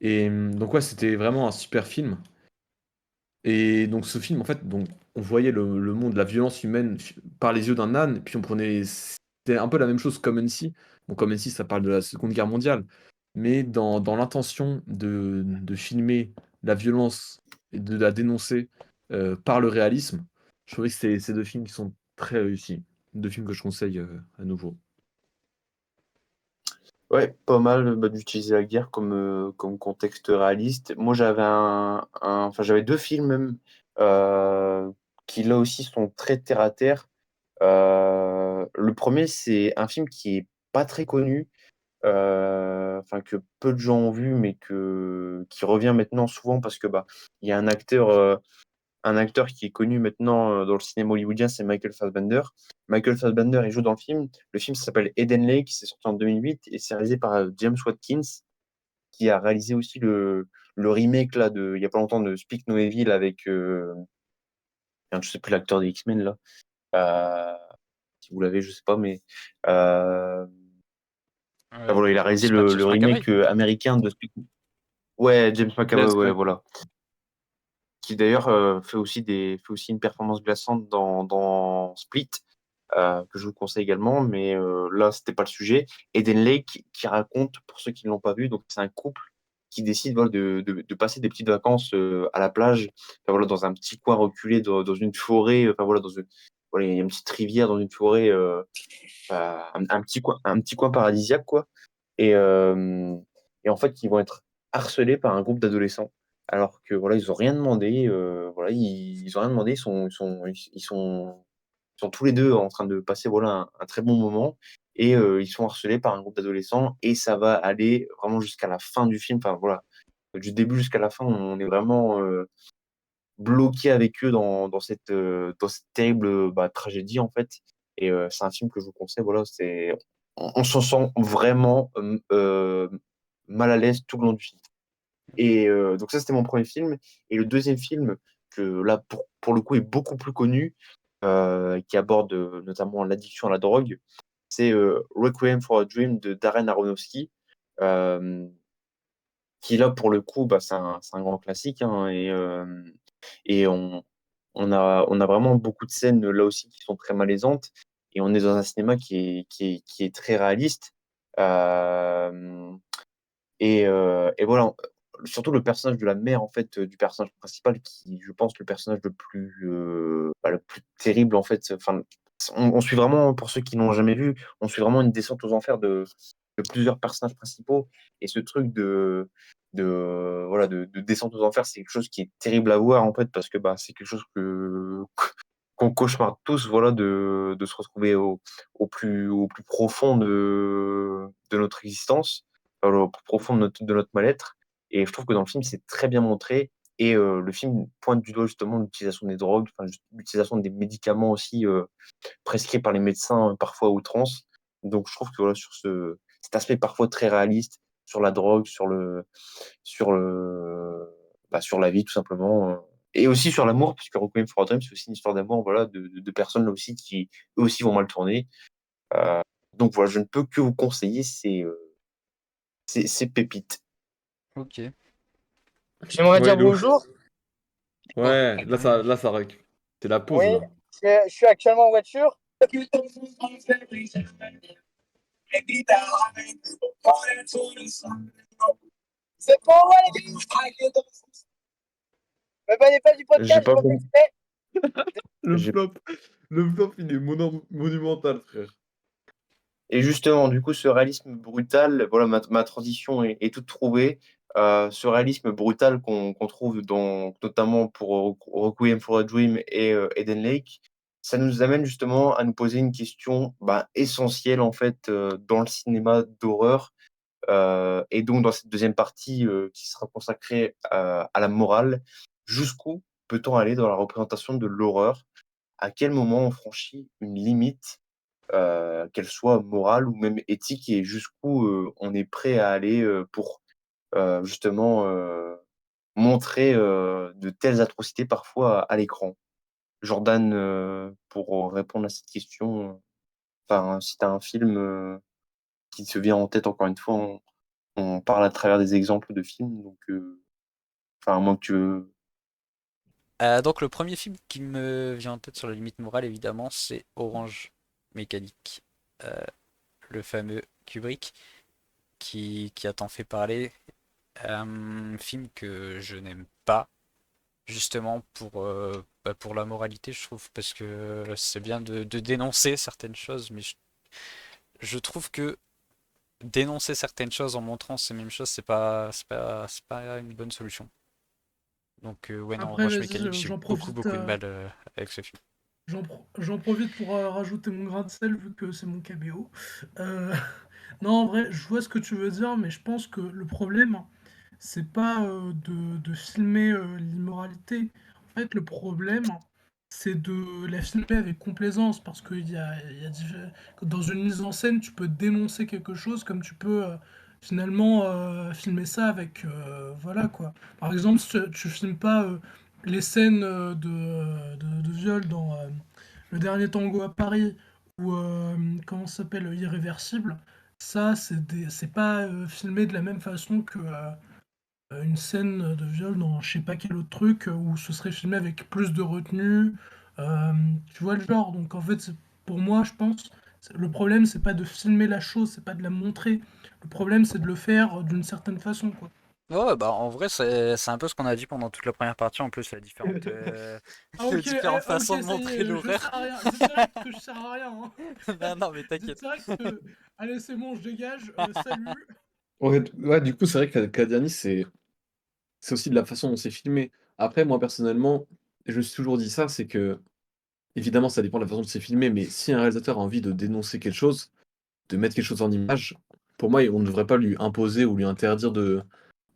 Et donc ouais, c'était vraiment un super film. Et donc ce film, en fait, donc on voyait le monde, la violence humaine par les yeux d'un âne, puis on prenait, c'était un peu la même chose comme NC. Bon, comme NC, ça parle de la Seconde Guerre mondiale, mais dans l'intention de filmer la violence et de la dénoncer par le réalisme, je trouvais que c'est deux films qui sont très réussis, deux films que je conseille à nouveau. ouais, pas mal bah, d'utiliser la guerre comme contexte réaliste. Moi, enfin, j'avais deux films même qui là aussi sont très terre à terre. Le premier, c'est un film qui est pas très connu, enfin que peu de gens ont vu, mais qui revient maintenant souvent parce que bah il y a un acteur qui est connu maintenant dans le cinéma hollywoodien, c'est Michael Fassbender. Michael Fassbender, il joue dans le film. Le film s'appelle Eden Lake, c'est sorti en 2008 et c'est réalisé par James Watkins, qui a réalisé aussi le remake là, il y a pas longtemps de Speak No Evil avec, je sais plus l'acteur des X-Men là. Euh, si vous l'avez, je sais pas, mais voilà, il a réalisé C'est pas James le McAvoy? remake américain de Speak. Ouais, James McAvoy, Yes, ouais, ouais. voilà. Qui d'ailleurs fait aussi une performance glaçante dans Split, que je vous conseille également, mais là, c'était pas le sujet. Eden Lake qui raconte, pour ceux qui ne l'ont pas vu, donc c'est un couple qui décide voilà, de passer des petites vacances à la plage, enfin, voilà, dans un petit coin reculé, dans une forêt, enfin, voilà, voilà, il y a une petite rivière dans une forêt, un petit coin paradisiaque, quoi. Et, euh, et en fait, ils vont être harcelés par un groupe d'adolescents, alors que voilà, ils ont rien demandé. Voilà, ils ont rien demandé. Ils sont tous les deux en train de passer voilà un très bon moment. Et ils sont harcelés par un groupe d'adolescents. Et ça va aller vraiment jusqu'à la fin du film. Enfin voilà, du début jusqu'à la fin, on est vraiment bloqué avec eux dans cette terrible tragédie en fait. Et c'est un film que je vous conseille. Voilà, on s'en sent vraiment mal à l'aise tout le long du film. Et donc ça, c'était mon premier film. Et le deuxième film, que là, pour le coup, est beaucoup plus connu, qui aborde notamment l'addiction à la drogue, c'est Requiem for a Dream de Darren Aronofsky, euh, qui là, pour le coup, c'est un grand classique. Hein, et on a vraiment beaucoup de scènes là aussi qui sont très malaisantes. Et on est dans un cinéma qui est très réaliste. Euh, et voilà, surtout le personnage de la mère, en fait, du personnage principal, qui, je pense, le personnage le plus terrible, en fait. Enfin, on suit vraiment, pour ceux qui n'ont jamais vu, on suit vraiment une descente aux enfers de plusieurs personnages principaux. Et ce truc voilà, de descente aux enfers, c'est quelque chose qui est terrible à voir, en fait, parce que c'est quelque chose qu'on cauchemarde tous, voilà, de se retrouver au plus profond de notre existence, au plus profond de notre mal-être. Et je trouve que dans le film, c'est très bien montré. Et le film pointe du doigt justement l'utilisation des drogues, enfin, l'utilisation des médicaments aussi prescrits par les médecins, parfois à outrance. Donc je trouve que voilà, sur cet aspect parfois très réaliste, sur la drogue, sur sur la vie tout simplement. Et aussi sur l'amour, puisque Requiem for a Dream, c'est aussi une histoire d'amour, voilà, de personnes là aussi qui eux aussi vont mal tourner. Euh, donc voilà, je ne peux que vous conseiller ces pépites. Ok. J'aimerais Ouais, dire Lou. bonjour. Ouais, c'est la pause Oui, là. je suis actuellement en voiture. C'est pour moi, les gars. Me bannez pas du J'ai podcast, j'ai pas pas fait compris. exprès. Le J'ai- flop, le flop, il est monumental, frère. Et justement, du coup, ce réalisme brutal, voilà, ma transition est toute trouvée. Ce réalisme brutal qu'on trouve notamment pour Requiem for a Dream et Eden Lake, ça nous amène justement à nous poser une question essentielle en fait dans le cinéma d'horreur. Et donc dans cette deuxième partie qui sera consacrée à la morale, jusqu'où peut-on aller dans la représentation de l'horreur? À quel moment on franchit une limite, qu'elle soit morale ou même éthique, et jusqu'où on est prêt à aller pour justement montrer de telles atrocités parfois à l'écran. Jordan, pour répondre à cette question, si tu as un film qui te vient en tête, encore une fois, on parle à travers des exemples de films, donc à moins que tu veux. Donc le premier film qui me vient en tête sur la limite morale, évidemment, c'est Orange Mécanique, Euh, le fameux Kubrick qui a tant fait parler. Film que je n'aime pas, justement pour la moralité, je trouve, parce que c'est bien de dénoncer certaines choses, mais je trouve que dénoncer certaines choses en montrant ces mêmes choses, c'est pas une bonne solution. Donc ouais, non, Après, Orange vas-y, Mécanique, j'ai j'en beaucoup profite, beaucoup de mal avec ce film. j'en profite pour rajouter mon grain de sel vu que c'est mon caméo. Euh, non, en vrai, je vois ce que tu veux dire, mais je pense que le problème, c'est pas de filmer l'immoralité. En fait, le problème, c'est de la filmer avec complaisance, parce que dans une mise en scène, tu peux dénoncer quelque chose comme tu peux finalement filmer ça avec... voilà quoi. Par exemple, si tu filmes pas les scènes de viol dans Le Dernier Tango à Paris, ou comment ça s'appelle, Irréversible, ça, c'est pas filmé de la même façon que une scène de viol dans je sais pas quel autre truc où ce serait filmé avec plus de retenue. euh, Tu vois le genre. Donc en fait, pour moi, je pense, le problème, c'est pas de filmer la chose, c'est pas de la montrer. Le problème, c'est de le faire d'une certaine façon, quoi. Ouais, bah en vrai, c'est un peu ce qu'on a dit pendant toute la première partie, en plus, Ah les ok, différentes ok, façons de ça y montrer est, je sers l'horreur. à rien. Dites direct que je sers à rien, hein. Non, non, mais Dites t'inquiète. direct que... Allez, c'est bon, je dégage, salut. Ouais, du coup, c'est vrai que Kadiani, c'est aussi de la façon dont c'est filmé. Après, moi, personnellement, je me suis toujours dit ça, c'est que, évidemment, ça dépend de la façon dont c'est filmé, mais si un réalisateur a envie de dénoncer quelque chose, de mettre quelque chose en image, pour moi, on ne devrait pas lui imposer ou lui interdire de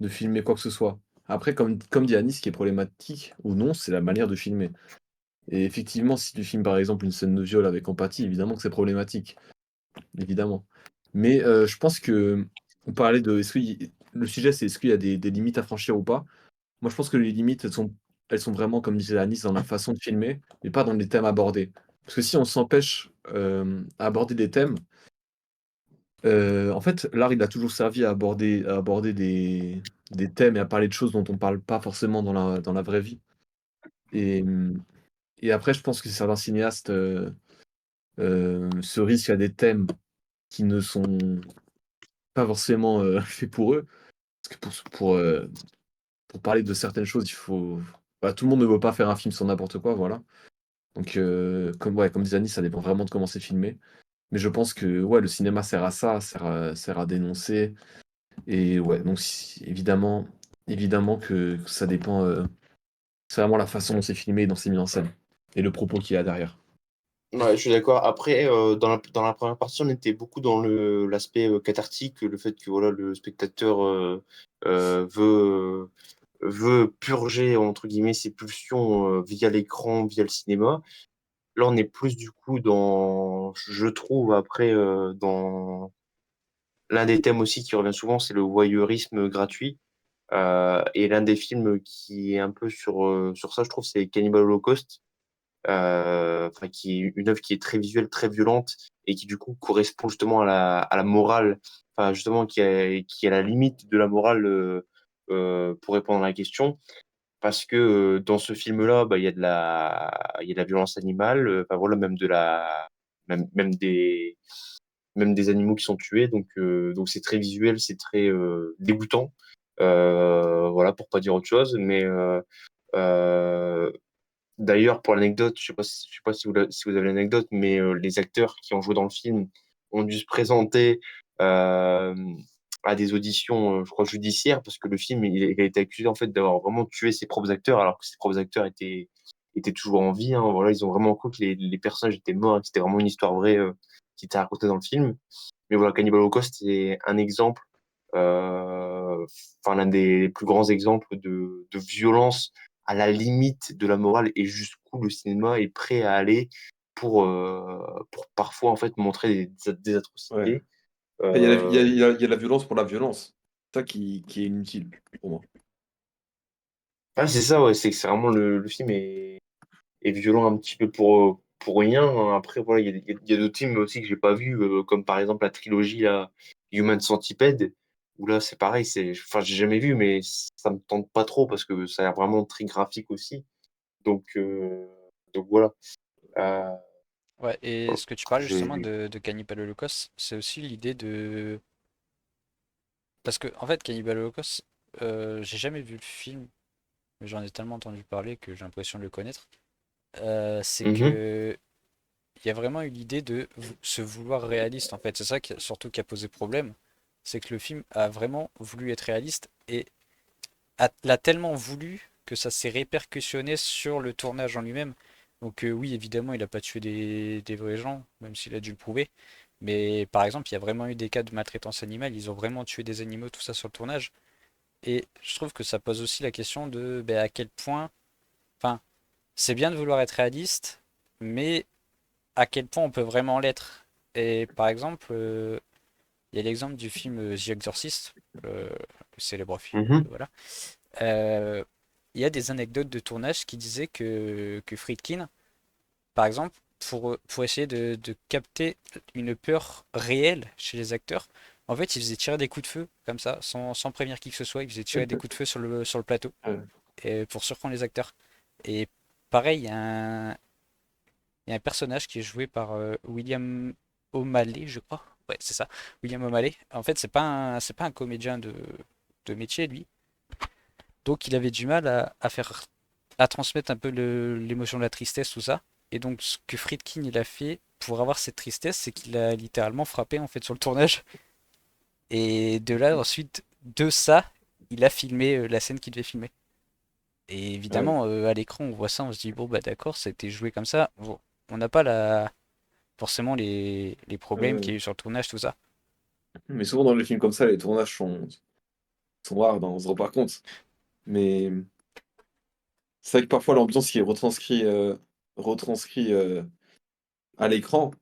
filmer quoi que ce soit. Après, comme dit Annie, ce qui est problématique ou non, c'est la manière de filmer. Et effectivement, si tu filmes par exemple une scène de viol avec empathie, évidemment que c'est problématique, évidemment. Mais je pense que on parlait de le sujet, c'est est-ce qu'il y a des limites à franchir ou pas. Moi, je pense que les limites, elles sont vraiment, comme disait Anis, dans la façon de filmer, mais pas dans les thèmes abordés. Parce que si on s'empêche à aborder des thèmes, en fait, l'art, il a toujours servi à aborder des thèmes et à parler de choses dont on parle pas forcément dans la vraie vie. Et, et après, je pense que certains cinéastes se risquent à des thèmes qui ne sont pas forcément faits pour eux. Parce que pour parler de certaines choses, bah, tout le monde ne veut pas faire un film sur n'importe quoi, voilà. Donc, comme disait Annie, ça dépend vraiment de comment c'est filmé. Mais je pense que ouais, le cinéma sert à ça, sert à dénoncer. Et ouais, donc évidemment que ça dépend. C'est vraiment la façon dont c'est filmé et dont c'est mis en scène. Et le propos qu'il y a derrière. Ouais, je suis d'accord. Après, dans la première partie, on était beaucoup dans l'aspect cathartique, le fait que voilà, le spectateur veut purger, entre guillemets, ses pulsions via l'écran, via le cinéma. Là, on est plus du coup je trouve, après, dans l'un des thèmes aussi qui revient souvent, c'est le voyeurisme gratuit. Et l'un des films qui est un peu sur ça, je trouve, c'est Cannibal Holocaust, enfin, qui est une œuvre qui est très visuelle, très violente, et qui du coup correspond justement à la morale, enfin justement qui est à la limite de la morale pour répondre à la question, parce que dans ce film-là, bah, il y a de la violence animale, enfin voilà, même des animaux qui sont tués, donc c'est très visuel, c'est très dégoûtant, voilà, pour pas dire autre chose, mais euh, d'ailleurs, pour l'anecdote, je sais pas si vous avez l'anecdote, mais les acteurs qui ont joué dans le film ont dû se présenter euh, à des auditions, je crois, judiciaires, parce que le film, il a été accusé en fait d'avoir vraiment tué ses propres acteurs, alors que ses propres acteurs étaient toujours en vie, hein. Voilà, ils ont vraiment cru que les personnages étaient morts, et que c'était vraiment une histoire vraie qui était racontée dans le film. Mais voilà, Cannibal Holocaust, c'est un exemple, euh, enfin l'un des plus grands exemples de violence à la limite de la morale et jusqu'où le cinéma est prêt à aller pour parfois en fait montrer des Ouais. atrocités. Il y a, la- il y a- Euh, il y a- il y a la violence pour la violence. C'est ça qui est inutile pour moi. c'est ça, ouais, c'est que c'est vraiment le film est violent un petit peu pour rien, hein. Après, voilà, il y a d'autres films aussi que j'ai pas vus, comme par exemple la trilogie là, Human Centipede, où là c'est pareil, enfin j'ai jamais vu, mais ça me tente pas trop parce que ça a l'air vraiment très graphique aussi. Donc, euh, donc voilà. Euh, Ouais, et voilà. ce que tu parlais justement J'ai... de Cannibal Holocaust, c'est aussi l'idée de... Parce que, en fait, Cannibal Holocaust, j'ai jamais vu le film, mais j'en ai tellement entendu parler que j'ai l'impression de le connaître. C'est Mhm. que il y a vraiment eu l'idée de se vouloir réaliste, en fait. C'est ça surtout qui a posé problème. C'est que le film a vraiment voulu être réaliste et l'a tellement voulu que ça s'est répercussionné sur le tournage en lui-même. Donc oui, évidemment, il n'a pas tué des vrais gens, même s'il a dû le prouver. Mais par exemple, il y a vraiment eu des cas de maltraitance animale, ils ont vraiment tué des animaux, tout ça sur le tournage. Et je trouve que ça pose aussi la question de ben, à quel point... Enfin, c'est bien de vouloir être réaliste, mais à quel point on peut vraiment l'être. Et par exemple, il y a l'exemple du film The Exorcist, le célèbre film, Mhm. voilà. Euh, il y a des anecdotes de tournage qui disaient que Friedkin, par exemple, pour essayer de capter une peur réelle chez les acteurs, en fait, il faisait tirer des coups de feu, comme ça, sans prévenir qui que ce soit, il faisait tirer des coups de feu sur le plateau, Ouais. et pour surprendre les acteurs. Et pareil, il y a un personnage qui est joué par William O'Malley, je crois. Ouais, c'est ça, William O'Malley. En fait, c'est pas un comédien de métier, lui. Donc il avait du mal à transmettre un peu l'émotion de la tristesse, tout ça. Et donc ce que Friedkin il a fait pour avoir cette tristesse, c'est qu'il a littéralement frappé en fait sur le tournage. Et de là ensuite, de ça, il a filmé la scène qu'il devait filmer. Et Ouais. évidemment, à l'écran, on voit ça, on se dit bon bah d'accord, ça a été joué comme ça. Bon, on n'a pas forcément les problèmes qu'il y Euh, a eu sur le tournage, tout ça. mais souvent dans les films comme ça, les tournages sont rares, on se rend pas compte. Mais c'est vrai que parfois l'ambiance qui est retranscrit à l'écran,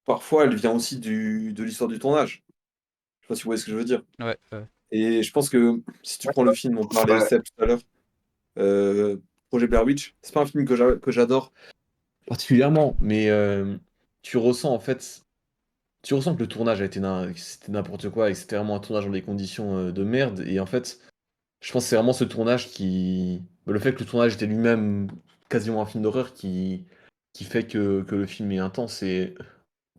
parfois elle vient aussi de l'histoire du tournage. Je sais pas si vous voyez ce que je veux dire. Ouais, Et je pense que si tu prends le film, on parlait Ouais. Seb tout à l'heure, euh, Projet Blair Witch, c'est pas un film que j'adore particulièrement, mais tu ressens en fait, tu ressens que le tournage que c'était n'importe quoi et que c'était vraiment un tournage dans des conditions de merde. Et en fait, je pense que c'est vraiment ce tournage le fait que le tournage était lui-même quasiment un film d'horreur qui fait que le film est intense. Et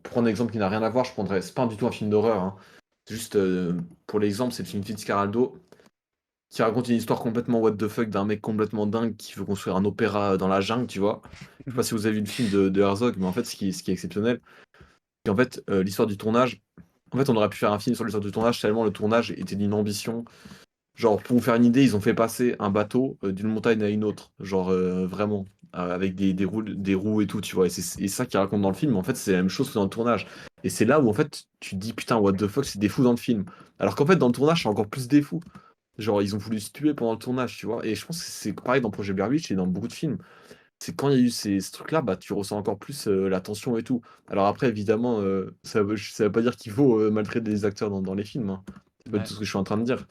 pour prendre un exemple qui n'a rien à voir, je prendrais. C'est pas du tout un film d'horreur, hein. C'est juste, pour l'exemple, c'est le film Fitzcarraldo qui raconte une histoire complètement what the fuck d'un mec complètement dingue qui veut construire un opéra dans la jungle, tu vois. Je sais pas si vous avez vu le film de Herzog, mais en fait, ce qui est exceptionnel, c'est qu'en fait, l'histoire du tournage. En fait, on aurait pu faire un film sur l'histoire du tournage tellement le tournage était d'une ambition. Genre, pour vous faire une idée, ils ont fait passer un bateau d'une montagne à une autre. Genre, vraiment. Avec des roues et tout, tu vois. Et ça qui raconte dans le film, en fait, c'est la même chose que dans le tournage. Et c'est là où, en fait, tu te dis, putain, what the fuck, c'est des fous dans le film. Alors qu'en fait, dans le tournage, c'est encore plus des fous. Genre, ils ont voulu se tuer pendant le tournage, tu vois. Et je pense que c'est pareil dans Projet Blair Witch et dans beaucoup de films. C'est quand il y a eu ce truc-là, bah, tu ressens encore plus la tension et tout. Alors après, évidemment, ça veut pas dire qu'il faut maltraiter les acteurs dans les films, hein. C'est pas du ouais. tout ce que je suis en train de dire.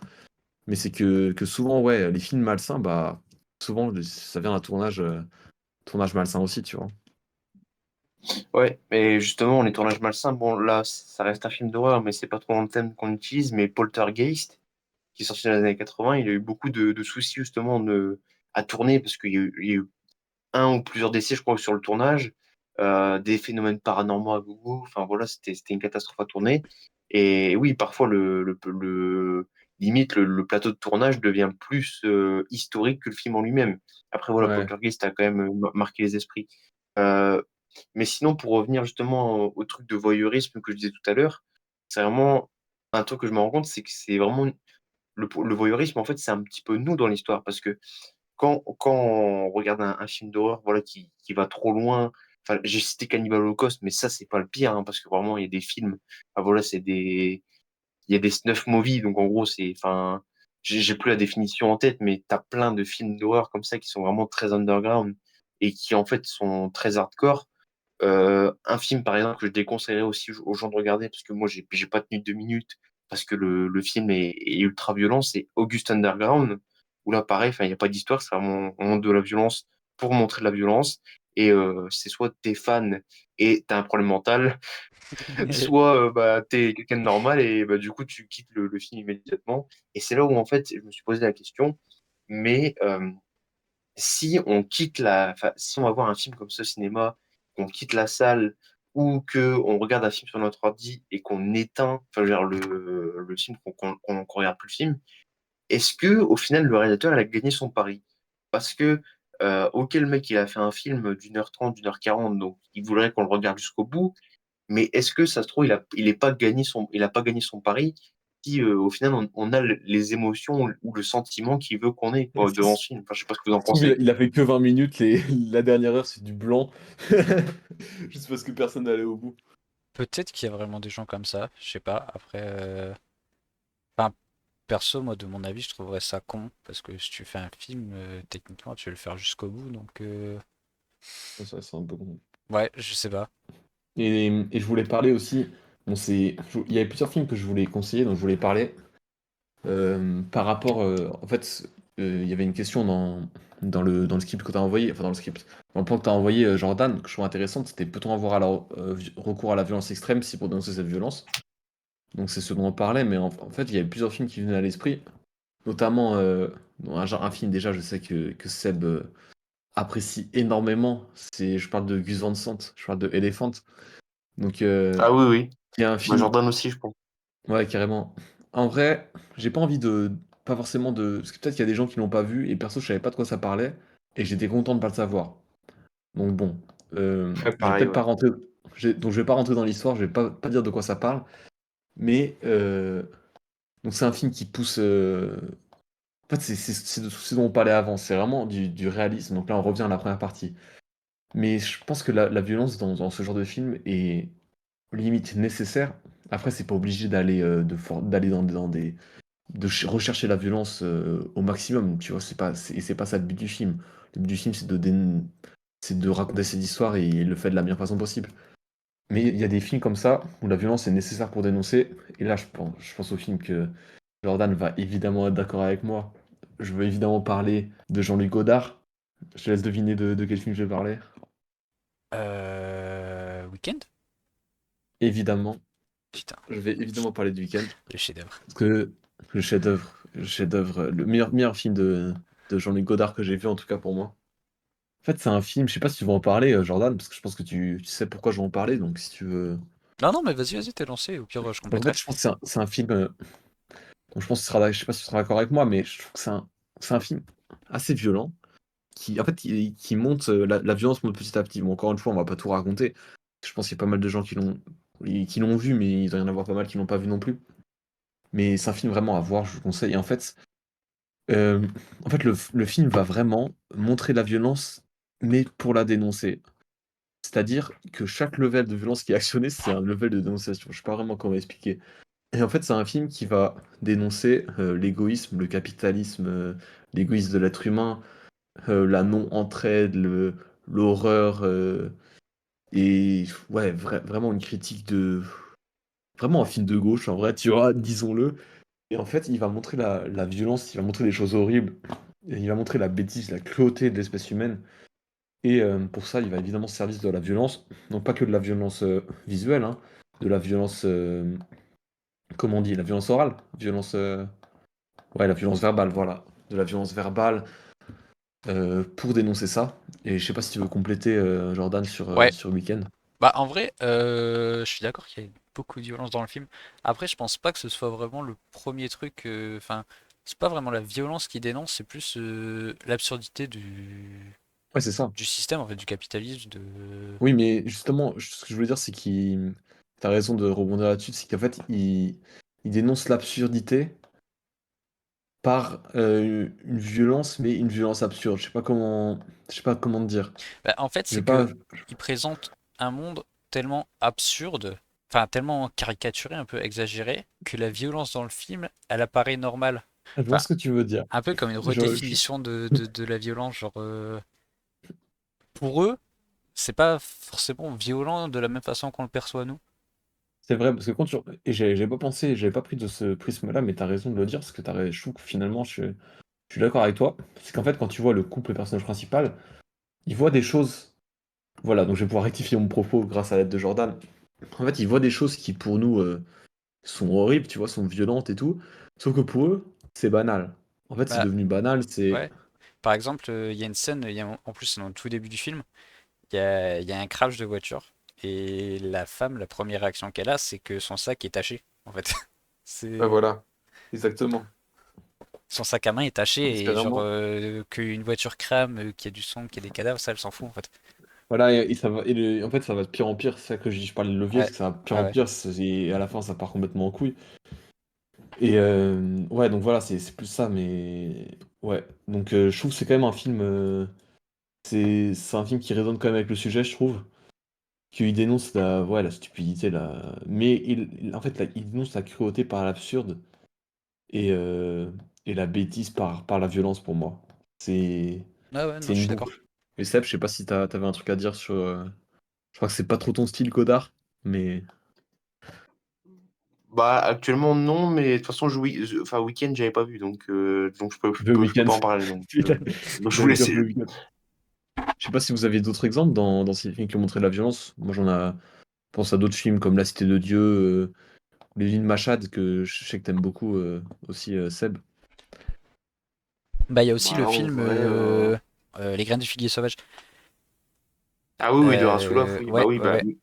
Mais c'est que souvent, ouais, les films malsains, bah, souvent, ça vient d'un tournage malsain aussi, tu vois. Ouais, mais justement, les tournages malsains, bon, là, ça reste un film d'horreur, mais c'est pas trop un thème qu'on utilise. Mais Poltergeist, qui est sorti dans les années 80, il a eu beaucoup de soucis justement à tourner parce il y a eu un ou plusieurs décès, je crois, sur le tournage, des phénomènes paranormaux à gogo. Enfin voilà, c'était une catastrophe à tourner. Et oui, parfois limite le plateau de tournage devient plus historique que le film en lui-même. Après voilà, Ouais. Poltergeist a quand même marqué les esprits. Euh, mais sinon, pour revenir justement au truc de voyeurisme que je disais tout à l'heure, c'est vraiment un truc que je me rends compte, c'est que c'est vraiment le voyeurisme, en fait, c'est un petit peu nous dans l'histoire, parce que quand on regarde un film d'horreur voilà, qui va trop loin, enfin, j'ai cité Cannibal Holocaust, mais ça, c'est pas le pire, hein, parce que vraiment, il y a des films, enfin, voilà, il y a des snuff movies, donc en gros, enfin, j'ai plus la définition en tête, mais t'as plein de films d'horreur comme ça qui sont vraiment très underground et qui, en fait, sont très hardcore. Un film, par exemple, que je déconseillerais aussi aux gens de regarder, parce que moi, j'ai pas tenu 2 minutes, parce que le film est ultra violent, c'est August Underground, où là, pareil, enfin, il n'y a pas d'histoire, c'est vraiment on montre de la violence pour montrer de la violence. Et c'est soit t'es fan et t'as un problème mental, soit bah, t'es quelqu'un de normal et bah, du coup, tu quittes le film immédiatement. Et c'est là où, en fait, je me suis posé la question, mais si on quitte enfin, si on va voir un film comme ce cinéma, qu'on quitte la salle ou que on regarde un film sur notre ordi et qu'on éteint, enfin, je veux dire, le film, qu'on regarde plus le film, est-ce que au final le réalisateur il a gagné son pari? Parce que ok, le mec il a fait un film d'1h30, d'1h40, donc il voudrait qu'on le regarde jusqu'au bout, mais est-ce que ça se trouve, il a pas gagné son pari si au final on a les émotions ou le sentiment qu'il veut qu'on ait quoi, Ça devant se ce film. Enfin, je sais pas ce que vous en trouve, pensez. il a fait que 20 minutes, la dernière heure, c'est du blanc. Juste parce que personne n'allait au bout. Peut-être qu'il y a vraiment des gens comme ça, je sais pas. Après, enfin, perso, moi, de mon avis, je trouverais ça con parce que si tu fais un film, techniquement, tu veux le faire jusqu'au bout, donc Ça, c'est un peu con. ouais, je sais pas. Et je voulais parler aussi. Bon, il y avait plusieurs films que je voulais conseiller, donc je voulais parler. Par rapport, en fait, il y avait une question dans le script que tu as envoyé, enfin dans le script, dans le plan que tu as envoyé, Jordan, que je trouve intéressante, c'était peut-on avoir recours à la violence extrême si pour dénoncer cette violence? Donc c'est ce dont on parlait, mais en fait, il y avait plusieurs films qui venaient à l'esprit, notamment dans un film déjà, je sais que Seb apprécie énormément, je parle de Gus Van Sant, je parle de Elephant. Donc Ah oui, oui. il y a un Bah, film, Jordan aussi, je pense. ouais, carrément. En vrai, j'ai pas envie de pas forcément de. Parce que peut-être qu'il y a des gens qui l'ont pas vu, et perso, je savais pas de quoi ça parlait, et j'étais content de pas le savoir. Donc bon, Ouais, je vais pareil, peut-être ouais. pas rentrer. Donc je vais pas rentrer dans l'histoire, je vais pas dire de quoi ça parle, mais donc c'est un film qui pousse. En fait, c'est de ce dont on parlait avant, c'est vraiment du réalisme. Donc là, on revient à la première partie. Mais je pense que la violence dans ce genre de film est limite nécessaire. Après, c'est pas obligé d'aller d'aller dans des rechercher la violence au maximum. Tu vois, c'est pas ça le but du film. Le but du film, c'est de raconter cette histoire et le fait de la meilleure façon possible. Mais il y a des films comme ça où la violence est nécessaire pour dénoncer. Et là, je pense au film que Jordan va évidemment être d'accord avec moi. Je veux évidemment parler de Jean-Luc Godard. Je te laisse deviner de quel film je vais parler. Weekend? Évidemment, Putain, je vais évidemment parler de Weekend. le chef-d'œuvre. Parce que le chef-d'œuvre, le meilleur film de Jean-Luc Godard que j'ai vu, en tout cas pour moi. En fait, c'est un film, je sais pas si tu veux en parler, Jordan, parce que je pense que tu sais pourquoi je vais en parler, donc si tu veux. Non, non, mais vas-y, t'es lancé. Au pire, je Donc, en fait, compléterai. je pense que c'est un film. Donc, je pense que je sais pas si tu seras d'accord avec moi, mais je trouve que c'est un film assez violent, qui, en fait, qui monte, la violence monte petit à petit. Bon, encore une fois, on va pas tout raconter. Je pense qu'il y a pas mal de gens qui l'ont vu, mais il doit y en avoir pas mal qui l'ont pas vu non plus. Mais c'est un film vraiment à voir, je vous le conseille. Et euh, en fait le film va vraiment montrer la violence, mais pour la dénoncer. C'est-à-dire que chaque level de violence qui est actionné, c'est un level de dénonciation. Je sais pas vraiment comment expliquer. Et en fait, c'est un film qui va dénoncer l'égoïsme, le capitalisme, l'égoïsme de l'être humain, la non-entraide, l'horreur, et ouais, vraiment une critique de. Vraiment un film de gauche, en vrai, tu vois, disons-le. Et en fait, il va montrer la violence, il va montrer des choses horribles, et il va montrer la bêtise, la cruauté de l'espèce humaine. Et pour ça, il va évidemment se servir de la violence. Donc pas que de la violence visuelle, hein, de la violence, comment on dit, la violence orale, ouais, la violence verbale, voilà. De la violence verbale pour dénoncer ça. Et je sais pas si tu veux compléter, Jordan, Ouais, sur Weekend. bah en vrai, je suis d'accord qu'il y a beaucoup de violence dans le film. Après, je pense pas que ce soit vraiment le premier truc. Enfin, c'est pas vraiment la violence qui dénonce, c'est plus l'absurdité Ouais, c'est ça. du système, en fait, du capitalisme, de. Oui, mais justement, ce que je voulais dire, c'est qu'il. T'as raison de rebondir là-dessus, c'est qu'en fait, il dénonce l'absurdité par une violence, mais une violence absurde. Je sais pas comment te dire. Bah, en fait, Je c'est vais pas. que il présente un monde tellement absurde, enfin tellement caricaturé, un peu exagéré, que la violence dans le film, elle apparaît normale. Je vois Enfin, ce que tu veux dire. un peu comme une Je- redéfinition de la violence, genre pour eux, c'est pas forcément violent de la même façon qu'on le perçoit nous. C'est vrai, parce que quand tu. Et j'avais pas pensé, j'avais pas pris de ce prisme-là, mais t'as raison de le dire, parce que je trouve que finalement, je suis d'accord avec toi. C'est qu'en fait, quand tu vois le couple, le personnage principal, il voit des choses. Voilà, donc je vais pouvoir rectifier mon propos grâce à l'aide de Jordan. En fait, il voit des choses qui, pour nous, sont horribles, tu vois, sont violentes et tout. Sauf que pour eux, c'est banal. En fait, c'est Bah devenu banal, c'est. ouais. Par exemple, il y a une scène, en plus c'est dans le tout début du film, il y a un crash de voiture. Et la femme, la première réaction qu'elle a, c'est que son sac est taché, en fait. Ouais, C'est voilà, exactement. Son sac à main est Donc, c'est taché et genre vraiment. qu'une voiture crame, qu'il y a du sang, qu'il y a des cadavres, ça elle s'en fout en fait. Voilà, et ça va, en fait, ça va de pire en pire. C'est ça que je parlais de levier, Ouais, c'est que ça va de pire ouais, en ouais. pire, et à la fin, ça part complètement en couille. Et ouais, donc voilà, c'est plus ça, mais ouais. Donc je trouve que c'est quand même un film. C'est un film qui résonne quand même avec le sujet, je trouve. Qu'il dénonce ouais, la stupidité, mais en fait, il dénonce la cruauté par l'absurde et, euh, et la bêtise par la violence pour moi. C'est Ouais, ouais, non, c'est je une suis d'accord. boucle. Et Seb, je sais pas si t'avais un truc à dire sur. Je crois que c'est pas trop ton style, Godard, mais. Bah, actuellement, non, mais de toute façon, enfin, Weekend, j'avais pas vu, donc The je peux Weeknd. pas en parler. Donc je vous J'allais laisse. dire The Weeknd. Je sais pas si vous avez d'autres exemples dans ces films qui ont montré de la violence. Moi, je pense à d'autres films comme La Cité de Dieu, Les Villes Machad, que je sais que t'aimes beaucoup aussi, Seb. Bah, il y a aussi Bah, le là, en film vrai. Les graines du figuier sauvage. Ah oui, oui, de Rassoulov, oui. Bah Ouais, oui, ouais, bah ouais. oui.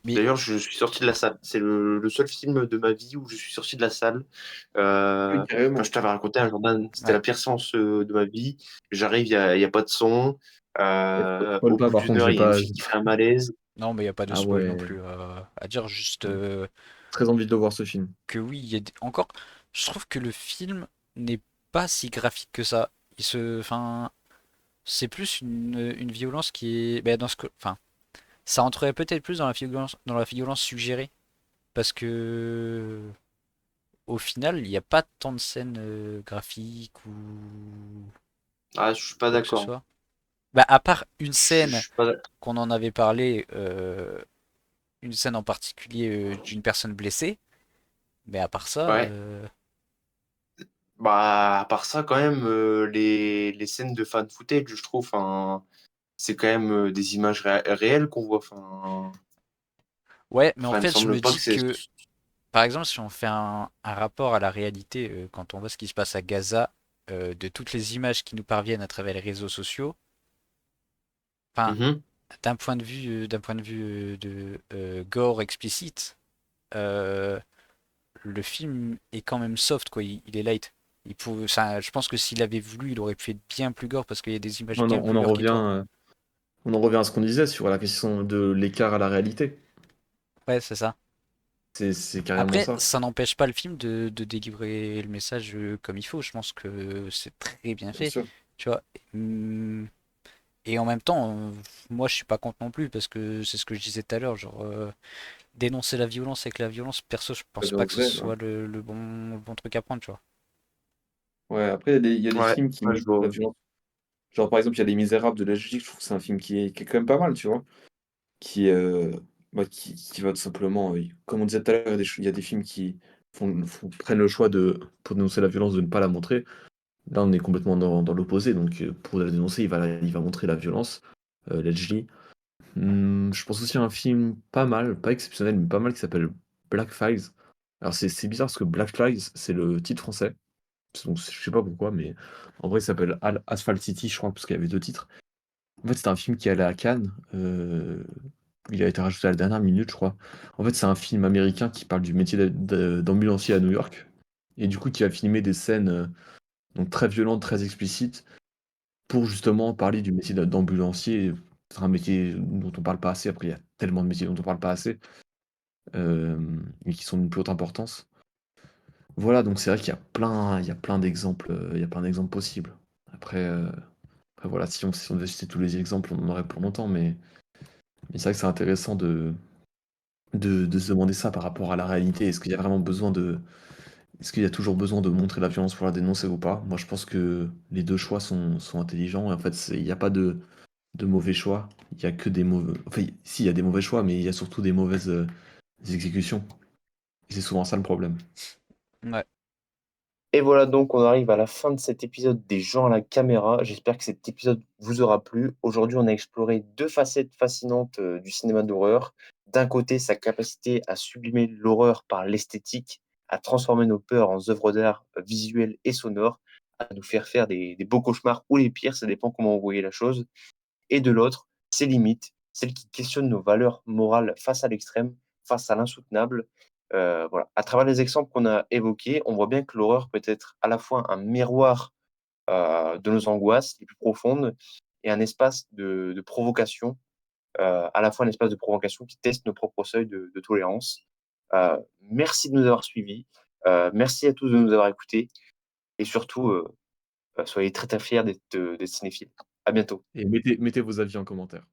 Mais D'ailleurs, je suis sorti de la salle. C'est le seul film de ma vie où je suis sorti de la salle. Oui, Enfin, carrément. je t'avais raconté, un Jordan, c'était ouais. la pire séance de ma vie. J'arrive, il y a pas de son. Spoil Au pas, bout par d'une contre, heure, j'ai il y a une pas. fille qui fait un malaise. Non, mais il n'y a pas de Ah spoil non ouais. plus à dire, juste Très envie de voir ce film. que oui, encore, je trouve que le film n'est pas si graphique que ça. Enfin, c'est plus une violence qui est, ben, enfin, ça entrerait peut-être plus dans la violence suggérée, parce que au final, il n'y a pas tant de scènes graphiques ou Ah, je suis pas quoi que ce d'accord. soit. Bah, à part une Je scène suis pas d'ac- qu'on en avait parlé, une scène en particulier d'une personne blessée, mais à part ça, Ouais. Bah, à part ça, quand même, les scènes de fan footage, je trouve, enfin, c'est quand même des images réelles qu'on voit. ouais, mais en Il me fait, je semble me pas que dis c'est. que, par exemple, si on fait un rapport à la réalité, quand on voit ce qui se passe à Gaza, de toutes les images qui nous parviennent à travers les réseaux sociaux, enfin, Mhm. d'un point de vue de gore explicite, euh, le film est quand même soft, quoi. Il est light. Je pense que s'il avait voulu, il aurait pu être bien plus gore parce qu'il y a des images bien On plus en gore qui revient, tournent. on en revient à ce qu'on disait sur la question de l'écart à la réalité. Ouais, c'est ça. C'est carrément Après, ça. ça n'empêche pas le film de délivrer le message comme il faut. Je pense que c'est très bien Bien fait. sûr. Tu vois. Hum, Et en même temps, moi je suis pas contre non plus parce que c'est ce que je disais tout à l'heure. Genre, dénoncer la violence avec la violence, perso, je La pense pas violence que ce vraie, ouais. soit le bon truc à prendre, tu vois. Ouais, après, il y a des Ouais, films qui ouais, je montrent la vois. violence. Genre, par exemple, il y a Les Misérables de la Belgique, je trouve que c'est un film qui est quand même pas mal, tu vois. Qui, qui va tout simplement, comme on disait tout à l'heure, il y a des films qui prennent le choix de, pour dénoncer la violence, de ne pas la montrer. Là, on est complètement dans l'opposé, donc pour la dénoncer, il va montrer la violence, Ledgely. Je pense aussi à un film pas mal, pas exceptionnel, mais pas mal, qui s'appelle Black Files. Alors c'est bizarre parce que Black Files, c'est le titre français. Donc je sais pas pourquoi, mais en vrai, il s'appelle Asphalt City, je crois, parce qu'il y avait deux titres. En fait, c'était un film qui allait à Cannes. Il a été rajouté à la dernière minute, je crois. En fait, c'est un film américain qui parle du métier d'ambulancier à New York. Et du coup, qui a filmé des scènes donc très violentes, très explicites, pour justement parler du métier d'ambulancier. C'est un métier dont on parle pas assez. Après, il y a tellement de métiers dont on parle pas assez, et qui sont d'une plus haute importance. Voilà, donc c'est vrai qu'il y a il y a plein d'exemples, il y a plein d'exemples possibles. Après, après voilà, si on devait citer tous les exemples, on en aurait pour longtemps, mais c'est vrai que c'est intéressant de se demander ça par rapport à la réalité. Est-ce qu'il y a vraiment besoin de, est-ce qu'il y a toujours besoin de montrer la violence pour la dénoncer ou pas? Moi, je pense que les deux choix sont intelligents. Et en fait, il n'y a pas de mauvais choix. Il y a que des mauvais. Enfin, si, il y a des mauvais choix, mais il y a surtout des mauvaises exécutions. Et c'est souvent ça le problème. Ouais. Et voilà donc, on arrive à la fin de cet épisode des gens à la caméra. J'espère que cet épisode vous aura plu. Aujourd'hui, on a exploré deux facettes fascinantes du cinéma d'horreur. D'un côté, sa capacité à sublimer l'horreur par l'esthétique, à transformer nos peurs en œuvres d'art visuelles et sonores, à nous faire faire des beaux cauchemars ou les pires, ça dépend comment vous voyez la chose. Et de l'autre, ses limites, celles qui questionnent nos valeurs morales face à l'extrême, face à l'insoutenable. Voilà. À travers les exemples qu'on a évoqués, on voit bien que l'horreur peut être à la fois un miroir de nos angoisses les plus profondes et un espace de provocation, à la fois un espace de provocation qui teste nos propres seuils de tolérance. Merci de nous avoir suivis. Merci à tous de nous avoir écoutés. Et surtout, soyez très très fiers d'être cinéphiles. À bientôt. Et mettez vos avis en commentaire.